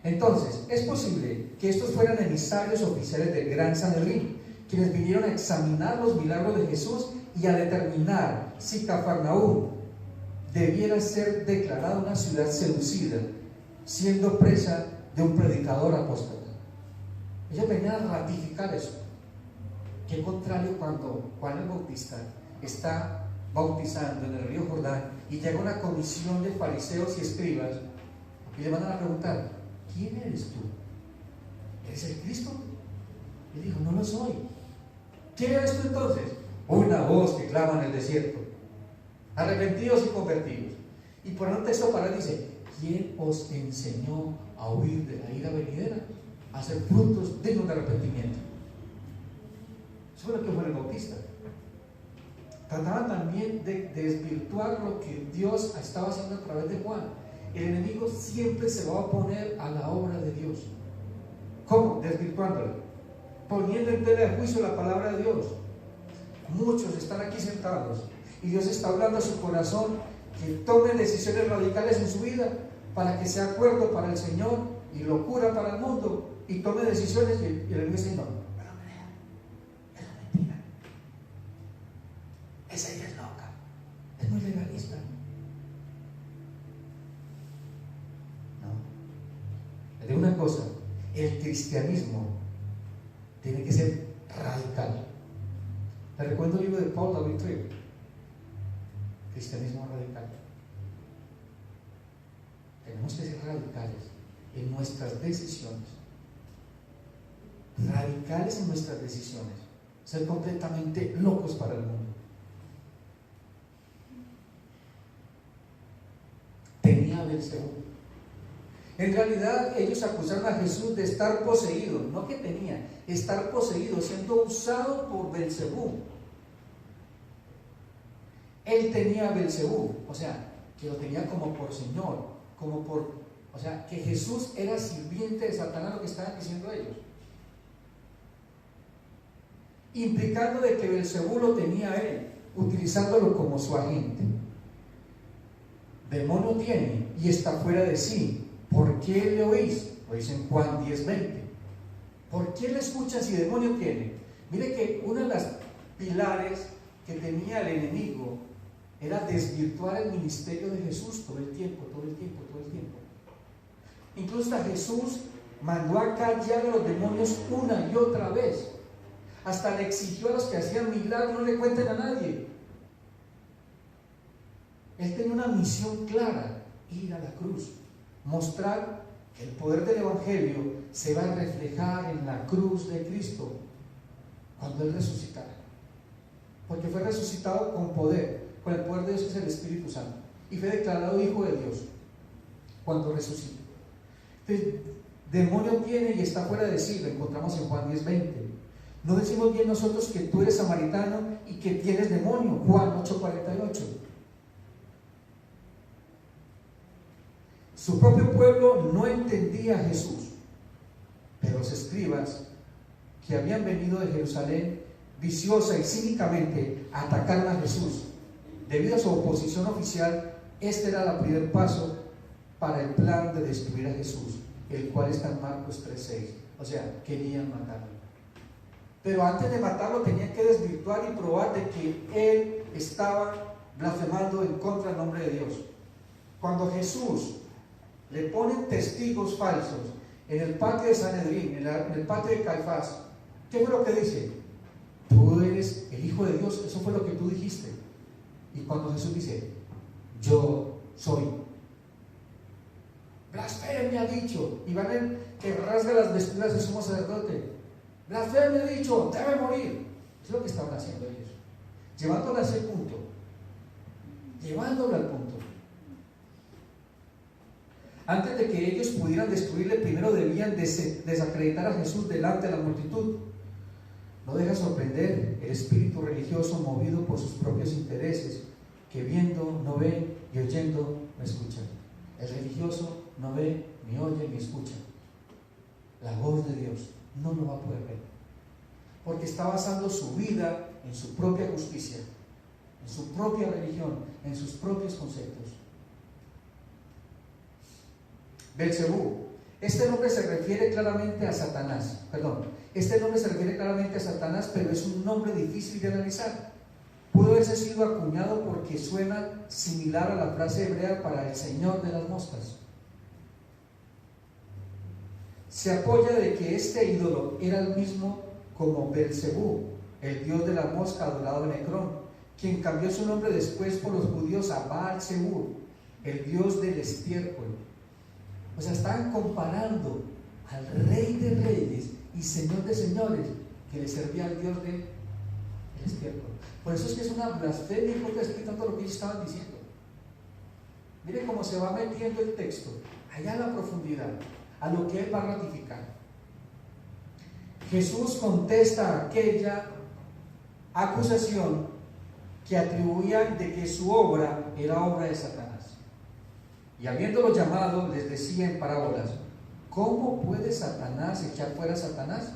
Entonces, es posible que estos fueran emisarios oficiales del Gran Sanedrín, quienes vinieron a examinar los milagros de Jesús y a determinar si Cafarnaúm debiera ser declarada una ciudad seducida, siendo presa de un predicador apóstata. Ellos venían a ratificar eso. Qué contrario cuando Juan el Bautista está bautizando en el río Jordán y llega una comisión de fariseos y escribas y le mandan a preguntar: ¿quién eres tú? ¿Eres el Cristo? Y dijo: no lo soy. ¿Quién eres tú entonces? Una voz que clama en el desierto: arrepentidos y convertidos. Y por un texto para él dice: ¿quién os enseñó a huir de la ira venidera? A hacer frutos dignos de arrepentimiento. Eso fue lo que fue el Bautista. Trataban también de desvirtuar lo que Dios estaba haciendo a través de Juan. El enemigo siempre se va a oponer a la obra de Dios. ¿Cómo? Desvirtuándola, poniendo en tela de juicio la palabra de Dios. Muchos están aquí sentados y Dios está hablando a su corazón que tomen decisiones radicales en su vida para que sea acuerdo para el Señor y locura para el mundo, y tome decisiones y el enemigo dice: no crea, es mentira, esa ella es loca, es muy legalista. No, de una cosa, el cristianismo tiene que ser radical. Te recuerdo el libro de Paul David Tripp, Cristianismo Radical. Tenemos que ser radicales en nuestras decisiones, radicales en nuestras decisiones, ser completamente locos para el mundo. Tenía Belcebú. En realidad ellos acusaron a Jesús de estar poseído, no que tenía, estar poseído, siendo usado por Belcebú. Él tenía a Belcebú, o sea, que lo tenía como por señor, o sea, que Jesús era sirviente de Satanás, lo que estaban diciendo ellos, implicando de que Belcebú lo tenía a él, utilizándolo como su agente. Demonio tiene y está fuera de sí. ¿Por qué le oís? Lo dice en Juan 10:20. ¿Por qué le escuchan si demonio tiene? Mire que uno de los pilares que tenía el enemigo era desvirtuar el ministerio de Jesús todo el tiempo. Incluso hasta Jesús mandó a callar a los demonios una y otra vez. Hasta le exigió a los que hacían milagros: no le cuenten a nadie. Él tenía una misión clara: ir a la cruz, mostrar que el poder del Evangelio se va a reflejar en la cruz de Cristo cuando Él resucitara, porque fue resucitado con poder, con el poder de Dios, que es el Espíritu Santo, y fue declarado Hijo de Dios cuando resucitó. Entonces, demonio tiene y está fuera de sí, lo encontramos en Juan 10:20. No decimos bien nosotros que tú eres samaritano y que tienes demonio, Juan 8:48. Su propio pueblo no entendía a Jesús, pero los escribas que habían venido de Jerusalén viciosa y cínicamente atacaron a Jesús. Debido a su oposición oficial, este era el primer paso para el plan de destruir a Jesús, el cual está en Marcos 3:6. O sea, querían matarlo. Pero antes de matarlo tenían que desvirtuar y probar de que él estaba blasfemando en contra del nombre de Dios. Cuando Jesús le ponen testigos falsos en el patio de Sanedrín, en el patio de Caifás, ¿qué fue lo que dice? Tú eres el Hijo de Dios, eso fue lo que tú dijiste. Y cuando Jesús dice, yo soy, blasfemia ha dicho, y van a ver que rasga las vestiduras del sumo sacerdote, blasfemia ha dicho, debe morir. Es lo que estaban haciendo ellos, llevándolo a ese punto, llevándolo al punto. Antes de que ellos pudieran destruirle, primero debían desacreditar a Jesús delante de la multitud. No deja sorprender el espíritu religioso movido por sus propios intereses, que viendo no ven y oyendo no escuchan. El religioso no ve, ni oye, ni escucha la voz de Dios, no lo va a poder ver, porque está basando su vida en su propia justicia, en su propia religión, en sus propios conceptos. Belcebú, este nombre se refiere claramente a Satanás, pero es un nombre difícil de analizar. Pudo haberse sido acuñado porque suena similar a la frase hebrea para el señor de las moscas. Se apoya de que este ídolo era el mismo como Belcebú, el dios de la mosca adorado en Ecrón, quien cambió su nombre después por los judíos a Baal-Zebub, el dios del estiércol. O sea, estaban comparando al rey de reyes y señor de señores que le servía al dios del estiércol. Por eso es que es una blasfemia porque explica todo lo que ellos estaban diciendo. Mire cómo se va metiendo el texto, allá en la profundidad, a lo que él va a ratificar. Jesús contesta a aquella acusación que atribuían de que su obra era obra de Satanás. Y habiéndolo llamado, les decía en parábolas: ¿cómo puede Satanás echar fuera a Satanás?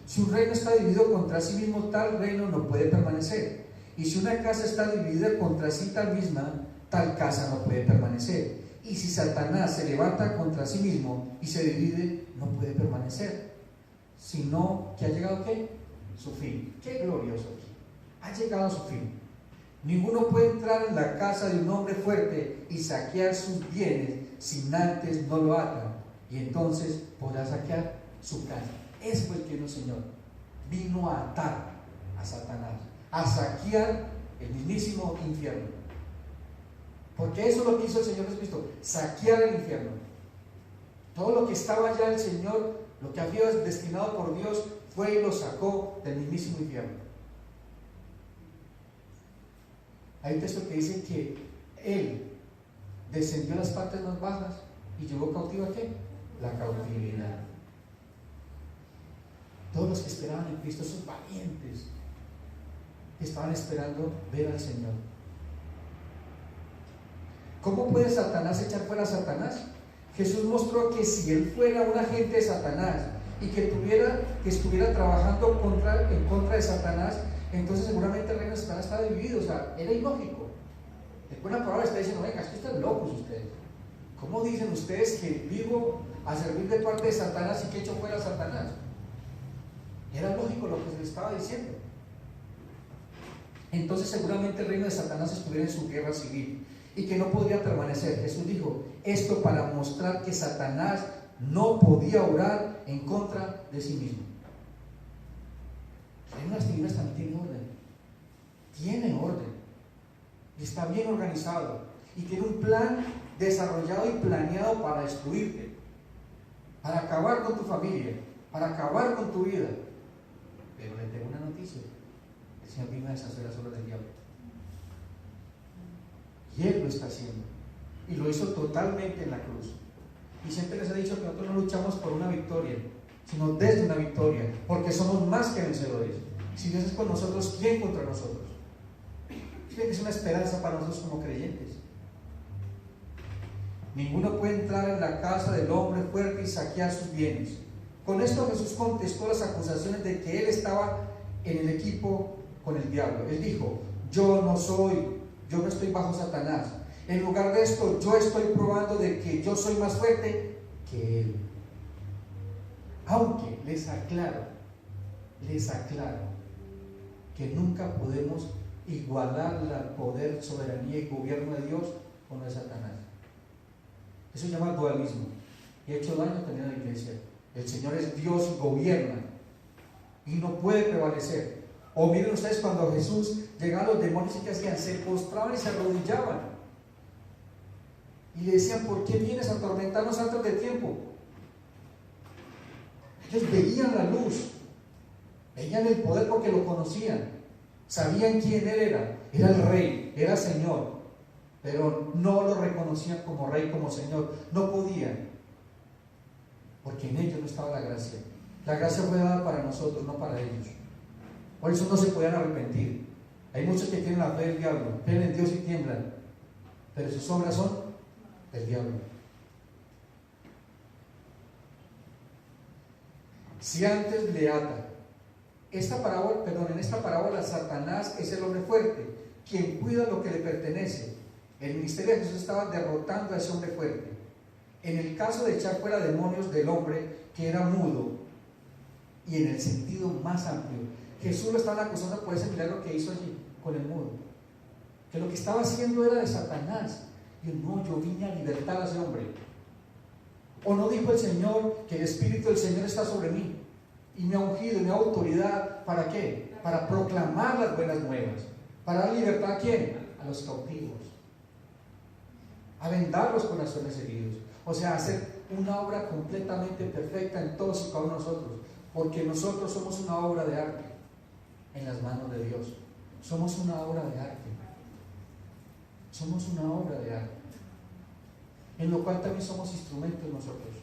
Si un reino está dividido contra sí mismo, tal reino no puede permanecer. Y si una casa está dividida contra sí tal misma, tal casa no puede permanecer. Y si Satanás se levanta contra sí mismo y se divide, no puede permanecer. Sino que ha llegado, ¿qué? Su fin. ¡Qué glorioso! Ha llegado a su fin. Ninguno puede entrar en la casa de un hombre fuerte y saquear sus bienes sin antes no lo atan, y entonces podrá saquear su casa. Ese fue el que vino el Señor. Vino a atar a Satanás, a saquear el mismísimo infierno. Porque eso es lo que hizo el Señor Jesucristo, saquear el infierno. Todo lo que estaba allá el Señor, lo que había destinado por Dios, fue y lo sacó del mismísimo infierno. Hay un texto que dice que Él descendió a las partes más bajas y llevó cautivo a ¿qué? La cautividad. Todos los que esperaban en Cristo, esos valientes que estaban esperando ver al Señor. ¿Cómo puede Satanás echar fuera a Satanás? Jesús mostró que si él fuera un agente de Satanás y que estuviera trabajando en contra de Satanás, entonces seguramente el reino de Satanás estaba dividido. O sea, era ilógico. Después la palabra está diciendo: venga, es que están locos ustedes. ¿Cómo dicen ustedes que vivo a servir de parte de Satanás y que echo fuera a Satanás? Era lógico lo que se les estaba diciendo. Entonces seguramente el reino de Satanás estuviera en su guerra civil y que no podría permanecer. Jesús dijo esto para mostrar que Satanás no podía obrar en contra de sí mismo. El reino de las tinieblas también tiene orden, y está bien organizado, y tiene un plan desarrollado y planeado para destruirte, para acabar con tu familia, para acabar con tu vida. Pero le tengo una noticia: el Señor vino a deshacer las obras del diablo, y Él lo está haciendo, y lo hizo totalmente en la cruz. Y siempre les he dicho que nosotros no luchamos por una victoria, sino desde una victoria, porque somos más que vencedores. Si Dios es con nosotros, ¿quién contra nosotros? Es una esperanza para nosotros como creyentes. Ninguno puede entrar en la casa del hombre fuerte y saquear sus bienes. Con esto Jesús contestó las acusaciones de que él estaba en el equipo con el diablo. Él dijo: yo no estoy bajo Satanás. En lugar de esto, yo estoy probando de que yo soy más fuerte que Él. Aunque les aclaro que nunca podemos igualar el poder, soberanía y gobierno de Dios con el de Satanás. Eso se llama dualismo y ha hecho daño también a la iglesia. El Señor es Dios y gobierna y no puede prevalecer. O miren ustedes cuando Jesús llegaba a los demonios, y ¿qué hacían? Se postraban y se arrodillaban y le decían: ¿por qué vienes a atormentarnos antes de tiempo? Ellos veían la luz, veían el poder porque lo conocían, sabían quién Él era el rey, era Señor, pero no lo reconocían como rey, como Señor, no podían, porque en ellos no estaba la gracia. La gracia fue dada para nosotros, no para ellos. Por eso no se podían arrepentir. Hay muchos que tienen la fe del diablo, creen en Dios y tiemblan, pero sus obras son del diablo. Si antes le ata, en esta parábola Satanás es el hombre fuerte, quien cuida lo que le pertenece. El ministerio de Jesús estaba derrotando a ese hombre fuerte. En el caso de echar fuera demonios del hombre que era mudo, y en el sentido más amplio, Jesús lo estaban acusando por ese milagro que hizo allí con el mudo, que lo que estaba haciendo era de Satanás. Y no, yo vine a libertar a ese hombre. ¿O no dijo el Señor que el Espíritu del Señor está sobre mí y me ha ungido y me da autoridad? ¿Para qué? Para proclamar las buenas nuevas, para dar libertad ¿a quién? A los cautivos, a vendar los corazones heridos. O sea, hacer una obra completamente perfecta en todos y cada uno de nosotros, porque nosotros somos una obra de arte en las manos de Dios. Somos una obra de arte. Somos una obra de arte, en lo cual también somos instrumentos nosotros.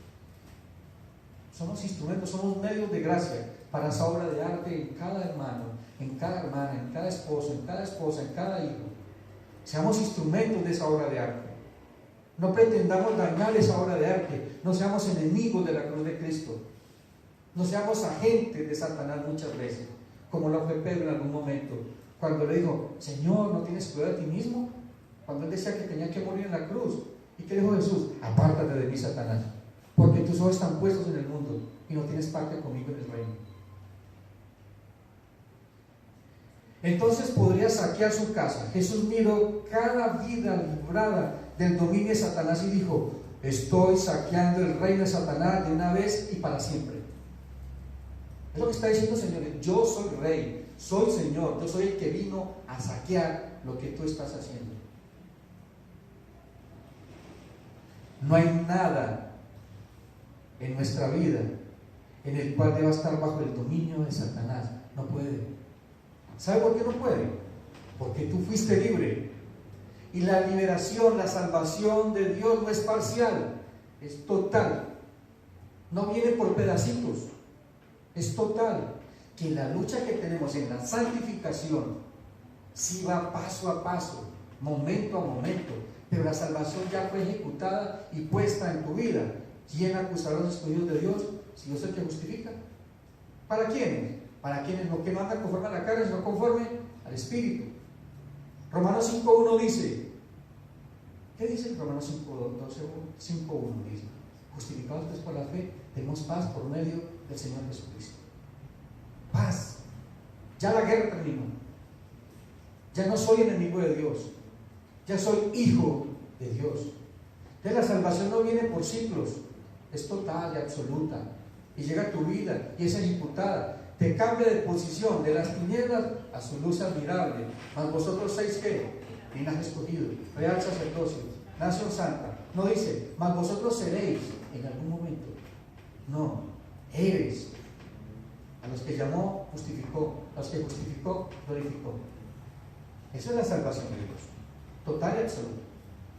Somos instrumentos, somos medios de gracia para esa obra de arte en cada hermano, en cada hermana, en cada esposo, en cada esposa, en cada hijo. Seamos instrumentos de esa obra de arte. No pretendamos dañar esa obra de arte. No seamos enemigos de la cruz de Cristo. No seamos agentes de Satanás muchas veces, como lo fue Pedro en algún momento, cuando le dijo: Señor, ¿no tienes cuidado de ti mismo? Cuando él decía que tenía que morir en la cruz. ¿Y qué dijo Jesús? Apártate de mí, Satanás, porque tus ojos están puestos en el mundo y no tienes parte conmigo en el reino. Entonces podría saquear su casa. Jesús miró cada vida librada del dominio de Satanás y dijo: estoy saqueando el reino de Satanás de una vez y para siempre. Es lo que está diciendo el Señor. Yo soy rey, soy Señor, yo soy el que vino a saquear lo que tú estás haciendo. No hay nada en nuestra vida en el cual deba estar bajo el dominio de Satanás. No puede. ¿Sabe por qué no puede? Porque tú fuiste libre. Y la liberación, la salvación de Dios no es parcial, es total. No viene por pedacitos, es total. Que la lucha que tenemos en la santificación sí va paso a paso, momento a momento, pero la salvación ya fue ejecutada y puesta en tu vida. ¿Quién acusará a los escogidos de Dios si Dios es el que justifica? ¿Para quiénes? Para quienes no que no andan conforme a la carne, sino conforme al Espíritu. Romanos 5.1 dice, ¿qué dice Romanos 5.1? Dice: justificados pues por la fe, tenemos paz por medio del Señor Jesucristo. Paz. Ya la guerra terminó. Ya no soy enemigo de Dios, ya soy hijo de Dios. Entonces la salvación no viene por ciclos, es total y absoluta, y llega a tu vida y es ejecutada. Te cambia de posición, de las tinieblas a su luz admirable. Mas vosotros sois ¿qué? Linaje escogido, real sacerdocio, nación santa. No dice, mas vosotros seréis en algún momento. No, eres. A los que llamó, justificó. A los que justificó, glorificó. Esa es la salvación de Dios, total y absoluta.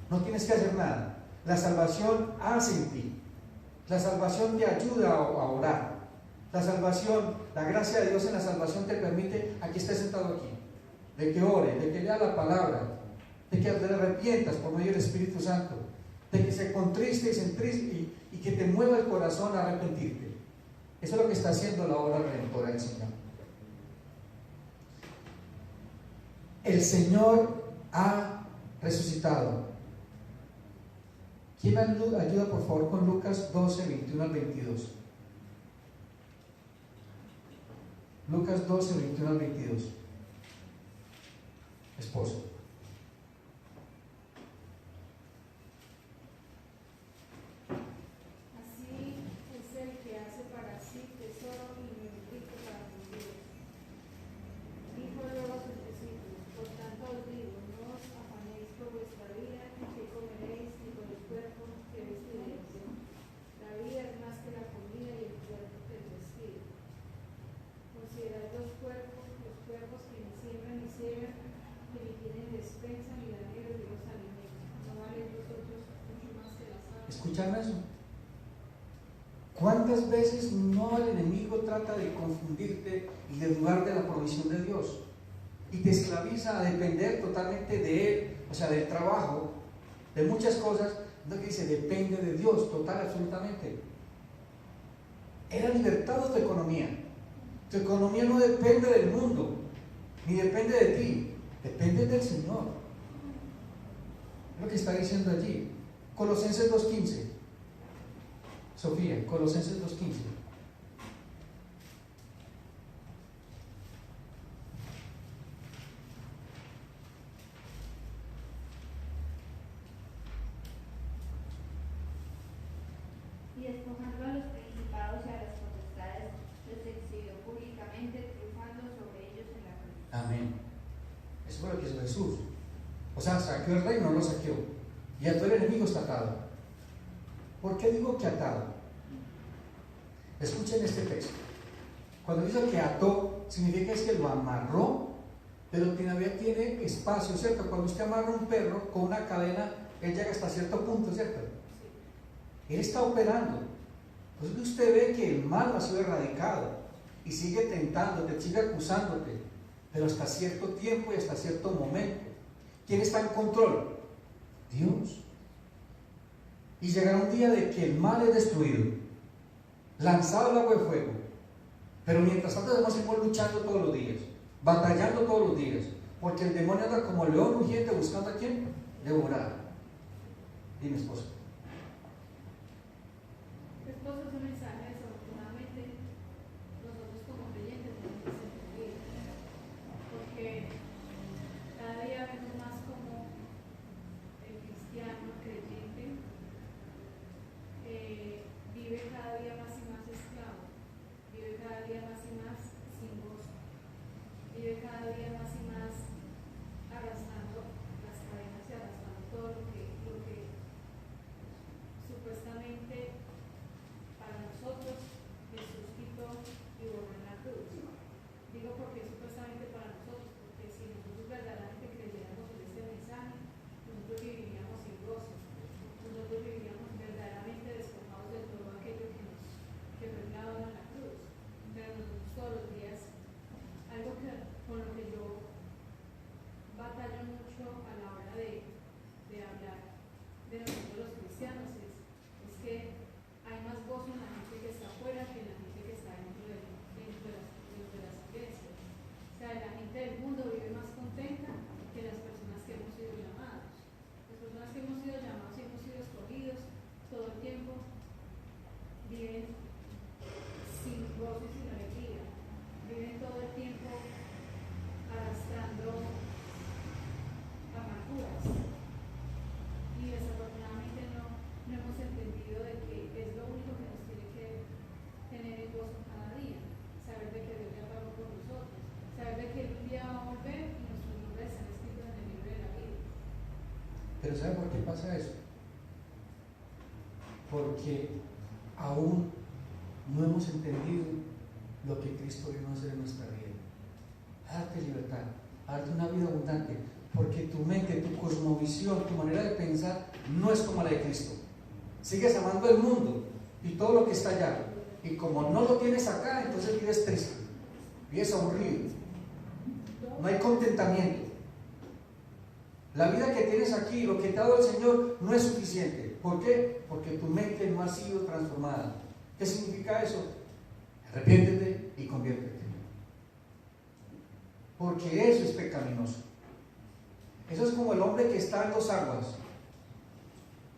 No tienes que hacer nada. La salvación hace en ti. La salvación te ayuda a orar. La salvación, la gracia de Dios en la salvación te permite, aquí estés sentado aquí, de que ore, de que lea la palabra, de que te arrepientas por medio del Espíritu Santo, de que se contriste y se entriste y que te mueva el corazón a arrepentirte. Eso es lo que está haciendo la obra redentora del Señor. El Señor ha resucitado ¿Quién me ayuda por favor con Lucas 12, 21 al 22? Lucas 12, 21 al 22. Esposo. Así es el que hace para sí tesoro y muy rico para vivir. Dijo luego a sus discípulos: por tanto os digo, no os afanéis por vuestra vida, ni qué comeréis, ni por el cuerpo que vestiréis. La vida es más que la comida y el cuerpo que el vestido. Considerad los cuerpos que ni siembran ni ciegan, que ni tienen despensa ni graneros y los alimentan. ¿No valen vosotros mucho más que las aves? ¿Escuchan eso? ¿Cuántas veces no el enemigo trata de confundirte y de dudar de la provisión de Dios? Y te esclaviza a depender totalmente de Él, o sea, del trabajo, de muchas cosas. No, que dice, depende de Dios, total, absolutamente. Era libertad tu economía. Tu economía no depende del mundo, ni depende de ti, depende del Señor. Es lo que está diciendo allí. Colosenses 2:15. Sofía, Colosenses 2:15. Y despojando a los principados y a las potestades, los exhibió públicamente, triunfando sobre ellos en la cruz. Amén. Eso fue lo que hizo Jesús. O sea, saqueó el reino, no lo saqueó. Y a todo el enemigo está atado. ¿Por qué digo que atado? Escuchen este texto. Cuando dice que ató, significa es que lo amarró, pero todavía tiene espacio, ¿cierto? Cuando usted amarra un perro con una cadena, él llega hasta cierto punto, ¿cierto? Él está operando. Entonces usted ve que el mal ha sido erradicado y sigue tentándote, sigue acusándote, pero hasta cierto tiempo y hasta cierto momento. ¿Quién está en control? Dios. Y llegará un día de que el mal es destruido, lanzado al agua de fuego. Pero mientras tanto debemos seguir luchando todos los días, batallando todos los días, porque el demonio anda como león rugiente buscando a quién devorar. Y mi esposa. Esposo, es un mensaje, desafortunadamente, nosotros como creyentes tenemos que sentir, porque cada día vemos más como el cristiano creyente vive cada día más y más esclavo, vive cada día más y más sin gozo, vive cada día más y más arrastrando las cadenas y arrastrando todo lo que supuestamente para nosotros Jesús quitó y borró en la cruz. Digo porque supuestamente para nosotros, porque si nosotros verdaderamente creyéramos en este mensaje, nosotros viviríamos sin gozo, nosotros viviríamos verdaderamente despojados de todo aquello que fue clavado en la cruz. Pero nosotros todos los días, algo con lo que yo batallo mucho a la hora de hablar de nosotros los cristianos es que hay más gozo en la gente que está afuera que en la gente que está dentro de las iglesias. O sea, la gente del mundo vive más contenta que las personas que hemos sido llamados. Las personas que hemos sido llamados y hemos sido escogidos todo el tiempo viven sin gozo y sin alegría. Viven todo el tiempo arrastrando amarguras. Y desafortunadamente no hemos entendido de que es lo único que nos tiene que tener en gozo cada día, saber de que Dios ya pagó por nosotros, saber de que Él un día va a volver y nuestros nombres están escritos en el libro de la vida. Pero ¿sabe por qué pasa eso? Porque aún no hemos entendido lo que Cristo vino a hacer en nuestra vida. Darte libertad, darte una vida abundante, porque tu mente, tu cosmovisión, tu manera de pensar no es como la de Cristo. Sigues amando el mundo y todo lo que está allá, y como no lo tienes acá, entonces vives triste, vives aburrido, no hay contentamiento. La vida que tienes aquí, lo que te ha dado el Señor, no es suficiente. ¿Por qué? Porque tu mente no ha sido transformada. ¿Qué significa eso? Arrepiéntete y conviértete, porque eso es pecaminoso. Eso es como el hombre que está en dos aguas.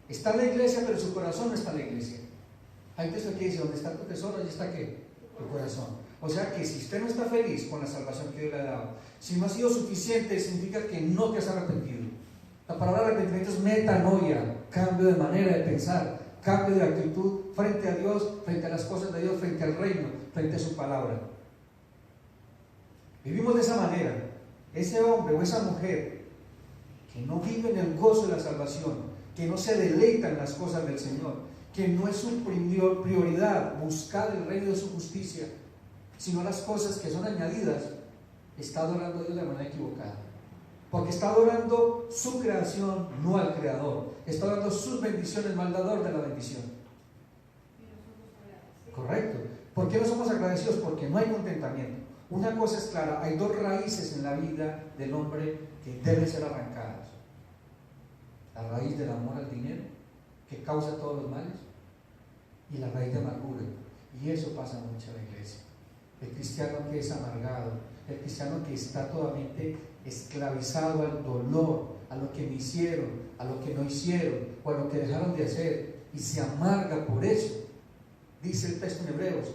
Está en la iglesia, pero su corazón no está en la iglesia. Hay texto que dice, donde está tu tesoro, allí está ¿qué? Tu corazón. O sea que si usted no está feliz con la salvación que Dios le ha dado, si no ha sido suficiente, significa que no te has arrepentido. La palabra arrepentimiento es metanoia, cambio de manera de pensar, cambio de actitud frente a Dios, frente a las cosas de Dios, frente al reino, frente a su palabra. Vivimos de esa manera. Ese hombre o esa mujer que no vive en el gozo de la salvación, que no se deleita en las cosas del Señor, que no es su prioridad buscar el reino de su justicia, sino las cosas que son añadidas, está adorando a Dios de manera equivocada. Porque está adorando su creación, no al Creador. Está adorando sus bendiciones, no al dador de la bendición. Correcto. ¿Por qué no somos agradecidos? Porque no hay contentamiento. Una cosa es clara, hay dos raíces en la vida del hombre que deben ser arrancadas. La raíz del amor al dinero, que causa todos los males, y la raíz de amargura. Y eso pasa mucho en la iglesia. El cristiano que es amargado, el cristiano que está totalmente esclavizado al dolor, a lo que me hicieron, a lo que no hicieron, o a lo que dejaron de hacer, y se amarga por eso. Dice el texto en Hebreos,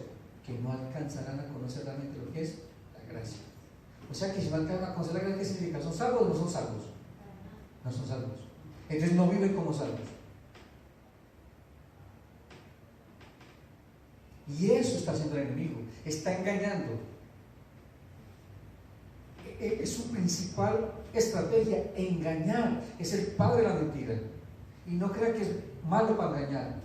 que no alcanzarán a conocer realmente lo que es la gracia. O sea que si no alcanzan a conocer la gracia, ¿qué significa? ¿Son salvos o no son salvos? No son salvos. Entonces no viven como salvos. Y eso está haciendo el enemigo, está engañando. Es su principal estrategia, engañar. Es el padre de la mentira. Y no crea que es malo para engañar.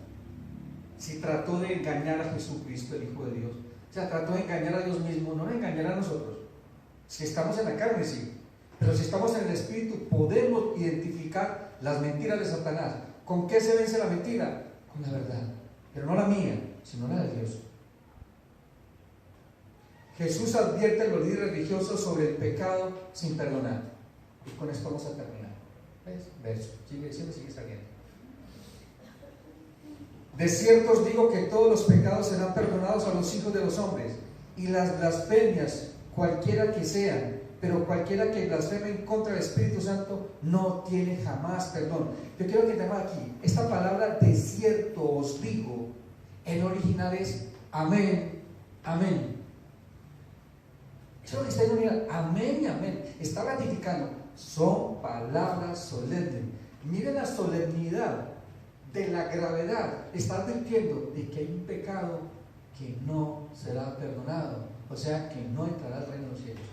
Si trató de engañar a Jesucristo, el Hijo de Dios, o sea, trató de engañar a Dios mismo, no de engañar a nosotros. Si estamos en la carne, sí. Pero si estamos en el Espíritu, podemos identificar las mentiras de Satanás. ¿Con qué se vence la mentira? Con la verdad. Pero no la mía, sino la de Dios. Jesús advierte a los líderes religiosos sobre el pecado sin perdonar. Y con esto vamos a terminar. ¿Ves? Verso. Sigue saliendo. De cierto os digo que todos los pecados serán perdonados a los hijos de los hombres, y las blasfemias, cualquiera que sean, pero cualquiera que blasfeme en contra del Espíritu Santo no tiene jamás perdón. Yo quiero que tengan aquí, esta palabra de cierto os digo, en original es amén, amén. Eso es lo que está en original, amén y amén. Está ratificando, son palabras solemnes. Miren la solemnidad de la gravedad. Está advirtiendo de que hay un pecado que no será perdonado, o sea que no entrará al reino de los cielos.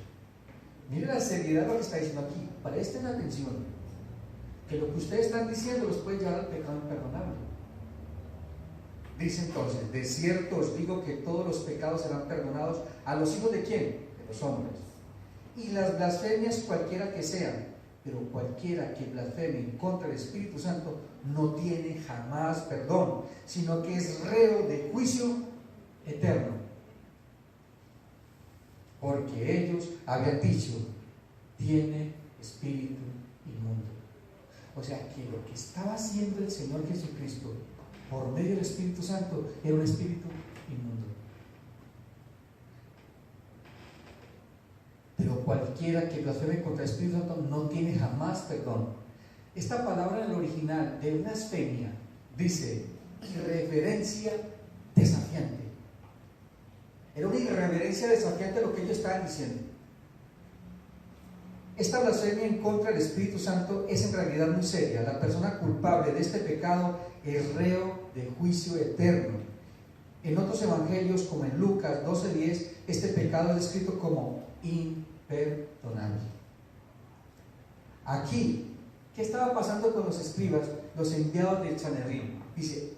Miren la seriedad de lo que está diciendo aquí. Presten atención, que lo que ustedes están diciendo los puede llevar al pecado imperdonable. Dice entonces, de cierto os digo que todos los pecados serán perdonados a los hijos de ¿quién? De los hombres. Y las blasfemias cualquiera que sean, pero cualquiera que blasfeme en contra del Espíritu Santo no tiene jamás perdón, sino que es reo de juicio eterno. Porque ellos habían dicho, tiene espíritu inmundo. O sea que lo que estaba haciendo el Señor Jesucristo por medio del Espíritu Santo era un espíritu inmundo. Pero cualquiera que blasfeme contra el Espíritu Santo no tiene jamás perdón. Esta palabra en el original de blasfemia dice irreverencia desafiante. Era una irreverencia desafiante lo que ellos estaban diciendo. Esta blasfemia en contra del Espíritu Santo es en realidad muy seria. La persona culpable de este pecado es reo de juicio eterno. En otros evangelios, como en Lucas 12:10, este pecado es descrito como imperdonable. Aquí, ¿qué estaba pasando con los escribas, los enviados del Sanedrín? Dice,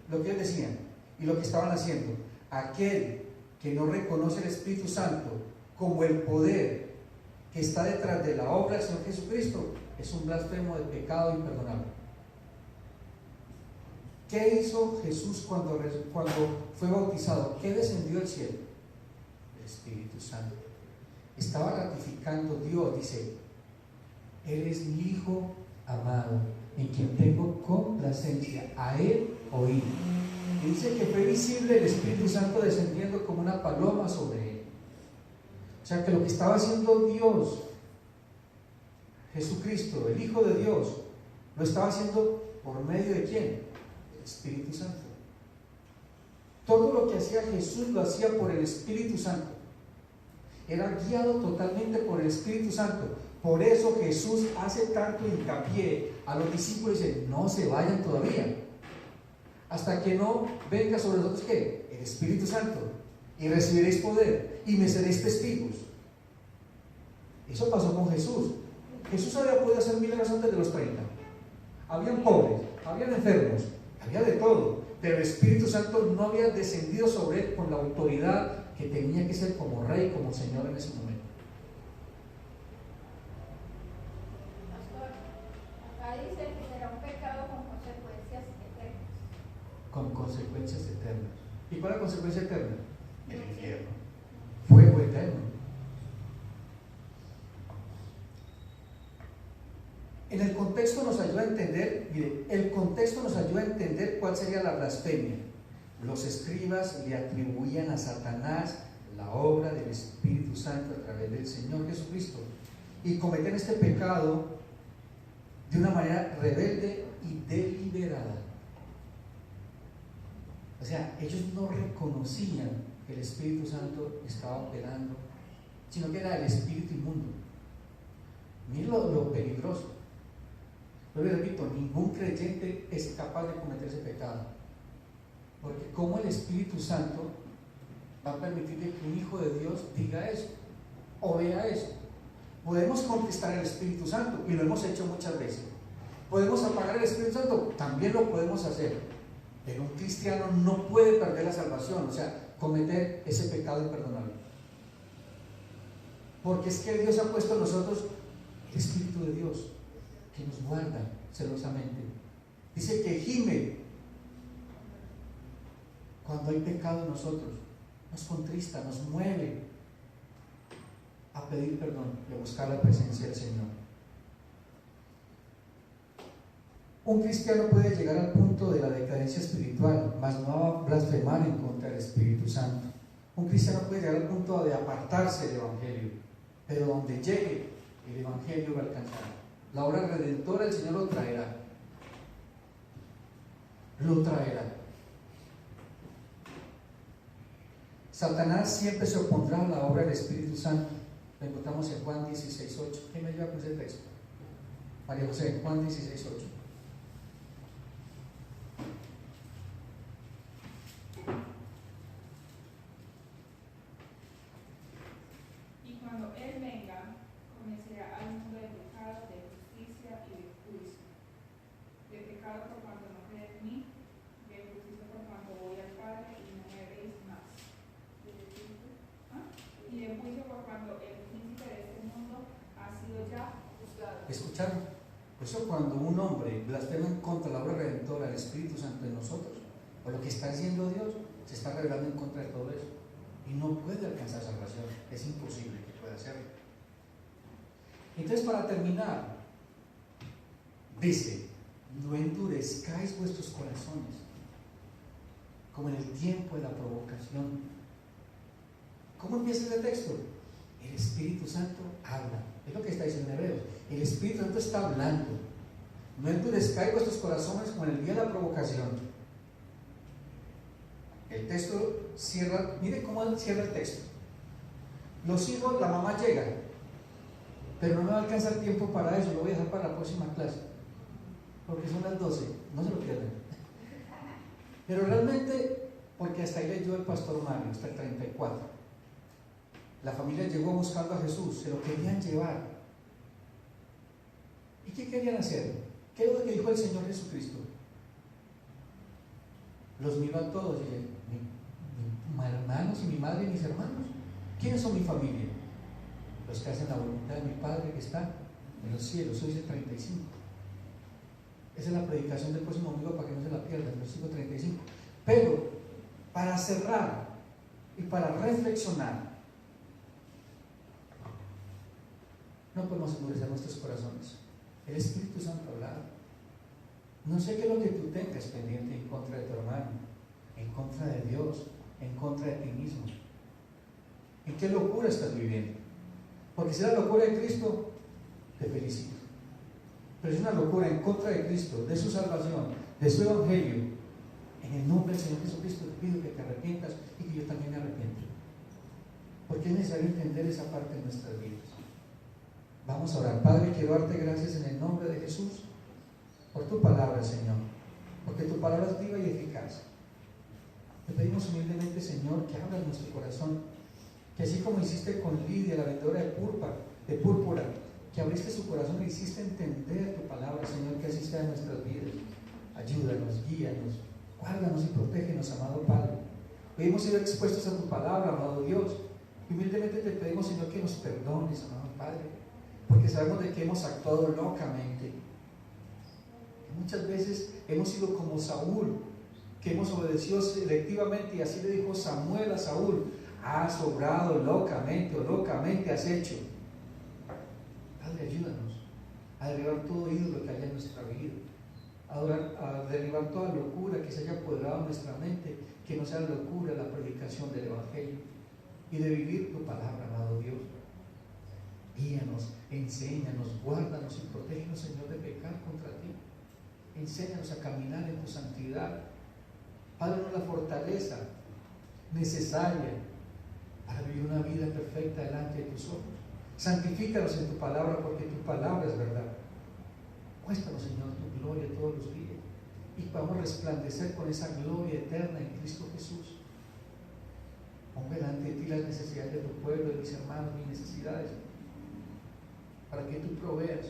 lo que ellos decían y lo que estaban haciendo, aquel que no reconoce el Espíritu Santo como el poder que está detrás de la obra del Señor Jesucristo, es un blasfemo de pecado imperdonable. ¿Qué hizo Jesús cuando fue bautizado? ¿Qué descendió del cielo? El Espíritu Santo. Estaba ratificando Dios, dice, Él es mi Hijo amado, en quien tengo complacencia, a Él oí. Y dice que fue visible el Espíritu Santo descendiendo como una paloma sobre Él. O sea que lo que estaba haciendo Dios, Jesucristo, el Hijo de Dios, Lo estaba haciendo por medio de ¿quién? El Espíritu Santo. Todo lo que hacía Jesús lo hacía por el Espíritu Santo. Era guiado totalmente por el Espíritu Santo. Por eso Jesús hace tanto hincapié a los discípulos y dice: no se vayan todavía, hasta que no venga sobre nosotros ¿qué? El Espíritu Santo, y recibiréis poder y me seréis testigos. Eso pasó con Jesús. Jesús había podido hacer milagros antes de los 30. Habían pobres, habían enfermos, había de todo, pero el Espíritu Santo no había descendido sobre él con la autoridad que tenía que ser como rey, como Señor en ese momento. Acá dice que será un pecado con consecuencias eternas. Con consecuencias eternas. ¿Y cuál es la consecuencia eterna? El infierno. Fuego eterno. En el contexto nos ayuda a entender, mire, el contexto nos ayuda a entender cuál sería la blasfemia. Los escribas le atribuían a Satanás la obra del Espíritu Santo a través del Señor Jesucristo y cometían este pecado de una manera rebelde y deliberada. O sea, ellos no reconocían que el Espíritu Santo estaba operando, sino que era el espíritu inmundo. Miren lo peligroso. Yo les repito, ningún creyente es capaz de cometer ese pecado, porque ¿cómo el Espíritu Santo va a permitir que un hijo de Dios diga eso o vea eso? Podemos contestar al Espíritu Santo, y lo hemos hecho muchas veces. ¿Podemos apagar el Espíritu Santo? También lo podemos hacer. Pero un cristiano no puede perder la salvación, o sea, cometer ese pecado imperdonable. Porque es que Dios ha puesto en nosotros el Espíritu de Dios, que nos guarda celosamente. Dice que gime cuando hay pecado en nosotros, nos contrista, nos mueve a pedir perdón y a buscar la presencia del Señor. Un cristiano puede llegar al punto de la decadencia espiritual, mas no va a blasfemar en contra del Espíritu Santo. Un cristiano puede llegar al punto de apartarse del Evangelio, pero donde llegue, el Evangelio va a alcanzar. La obra redentora del Señor lo traerá. Lo traerá. Satanás siempre se opondrá a la obra del Espíritu Santo. Lo encontramos en Juan 16:8. ¿Quién me ayuda con ese texto? María José, Juan 16:8. Y cuando Él venga, conocerá al mundo de pecado, de justicia y de juicio. De pecado por cuanto no cree en mí, de justicia por cuanto voy al Padre y no me veréis más. Y de juicio por cuanto el príncipe de este mundo ha sido ya juzgado. ¿Escucharon? Por eso cuando un hombre blasfema en contra de la obra redentora del Espíritu Santo en nosotros, o lo que está haciendo Dios, se está rebelando en contra de todo eso. Y no puede alcanzar salvación. Es imposible que pueda hacerlo. Entonces, para terminar, dice: no endurezcáis vuestros corazones, como en el tiempo de la provocación. ¿Cómo empieza ese texto? El Espíritu Santo habla. Es lo que está diciendo en Hebreos. El Espíritu Santo está hablando. No endurezcáis vuestros corazones como en el día de la provocación. El texto cierra, mire cómo cierra el texto. Los hijos, la mamá llega, pero no me va a alcanzar tiempo para eso, lo voy a dejar para la próxima clase, porque son las 12, no se lo pierdan. Pero realmente, porque hasta ahí leyó el pastor Mario, hasta el 34. La familia llegó buscando a Jesús, se lo querían llevar. ¿Y qué querían hacer? ¿Qué es lo que dijo el Señor Jesucristo? Los miró a todos y dijo: mis hermanos y mi madre y mis hermanos. ¿Quiénes son mi familia? Los que hacen la voluntad de mi Padre que está en los cielos. Eso dice 35. Esa es la predicación del próximo domingo para que no se la pierdan, versículo 35. Pero, para cerrar y para reflexionar, no podemos endurecer nuestros corazones. El Espíritu Santo ha hablado. No sé qué es lo que tú tengas pendiente en contra de tu hermano, en contra de Dios, en contra de ti mismo. ¿En qué locura estás viviendo? Porque si es la locura de Cristo, te felicito. pero es una locura en contra de Cristo, de su salvación, de su evangelio, en el nombre del Señor Jesucristo te pido que te arrepientas y que yo también me arrepiento. Porque es necesario entender esa parte de nuestras vidas. Vamos a orar. Padre, quiero darte gracias en el nombre de Jesús por tu palabra, Señor, porque tu palabra es viva y eficaz. Te pedimos humildemente, Señor, que abras nuestro corazón, que así como hiciste con Lidia, la vendedora de púrpura, que abriste su corazón y hiciste entender tu palabra, Señor, que así sea en nuestras vidas. Ayúdanos, guíanos, guárdanos y protégenos, amado Padre. Hoy hemos sido expuestos a tu palabra, amado Dios. Humildemente te pedimos, Señor, que nos perdones, amado Padre, porque sabemos de que hemos actuado locamente. Que muchas veces hemos sido como Saúl, que hemos obedecido selectivamente, y así le dijo Samuel a Saúl: has obrado locamente, o locamente has hecho. Padre, ayúdanos a derribar todo ídolo que haya en nuestra vida, a derribar toda locura que se haya apoderado en nuestra mente, que no sea locura la predicación del Evangelio y de vivir tu palabra, amado Dios. Guíanos, enséñanos, guárdanos y protégenos, Señor, de pecar contra ti. Enséñanos a caminar en tu santidad. Padre, la fortaleza necesaria para vivir una vida perfecta delante de tus ojos. Santifícanos en tu palabra, porque tu palabra es verdad. Muéstranos, Señor, tu gloria todos los días y podamos resplandecer con esa gloria eterna en Cristo Jesús. Pon delante de ti las necesidades de tu pueblo, de mis hermanos, mis necesidades, para que tú proveas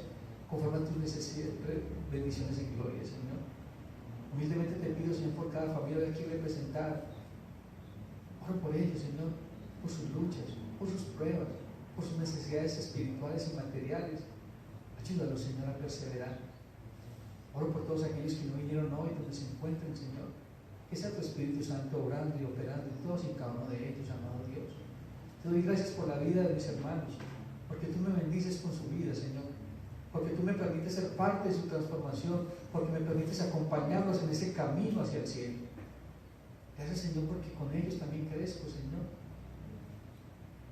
conforme a tus necesidades, bendiciones en gloria, Señor. Humildemente te pido, Señor, por cada familia aquí representada. Oro por ellos, Señor, por sus luchas, por sus pruebas, por sus necesidades espirituales y materiales. Ayúdalos, Señor, a perseverar. Oro por todos aquellos que no vinieron hoy, donde se encuentren, Señor. Que sea tu Espíritu Santo obrando y operando en todos y cada uno de ellos, amado Dios. Te doy gracias por la vida de mis hermanos, porque tú me bendices con su vida, Señor. Porque tú me permites ser parte de su transformación, porque me permites acompañarlos en ese camino hacia el cielo. Gracias, Señor, porque con ellos también crezco, Señor.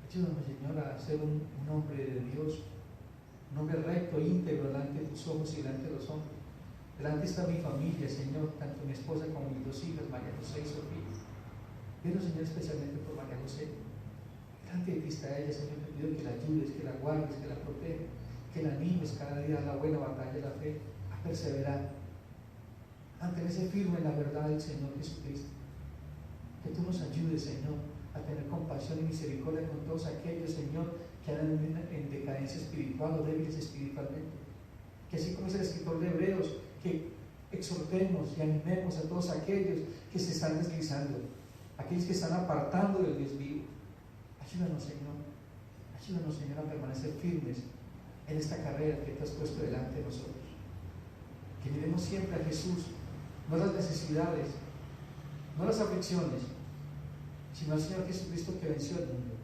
Ayúdame, Señor, a ser un hombre de Dios, un hombre recto e íntegro delante de tus ojos y delante de los hombres. Delante está mi familia, Señor, tanto mi esposa como mis dos hijas, María José y Sofía. Pido, Señor, especialmente por María José. Delante de ti está ella, Señor, te pido que la ayudes, que la guardes, que la protejas, que la animes cada día a la buena batalla de la fe, a perseverar, a mantenerse firme en la verdad del Señor Jesucristo. Que tú nos ayudes, Señor, a tener compasión y misericordia con todos aquellos, Señor, que andan en decadencia espiritual o débiles espiritualmente. Que así como es el escritor de Hebreos, que exhortemos y animemos a todos aquellos que se están deslizando, aquellos que están apartando del Dios vivo. Ayúdanos, Señor. Ayúdanos, Señor, a permanecer firmes en esta carrera que tú has puesto delante de nosotros. Que miremos siempre a Jesús, no las necesidades, no las aflicciones, sino al Señor Jesucristo que venció al mundo.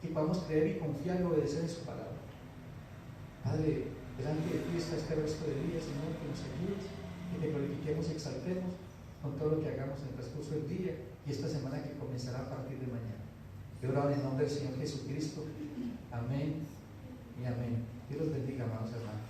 Que podamos creer y confiar y obedecer en su palabra. Padre, delante de ti está este resto de día, Señor, que nos ayudes, que te glorifiquemos y exaltemos con todo lo que hagamos en el transcurso del día y esta semana que comenzará a partir de mañana. Yo oro en el nombre del Señor Jesucristo. Amén y amén. Dios los bendiga, amados hermanos.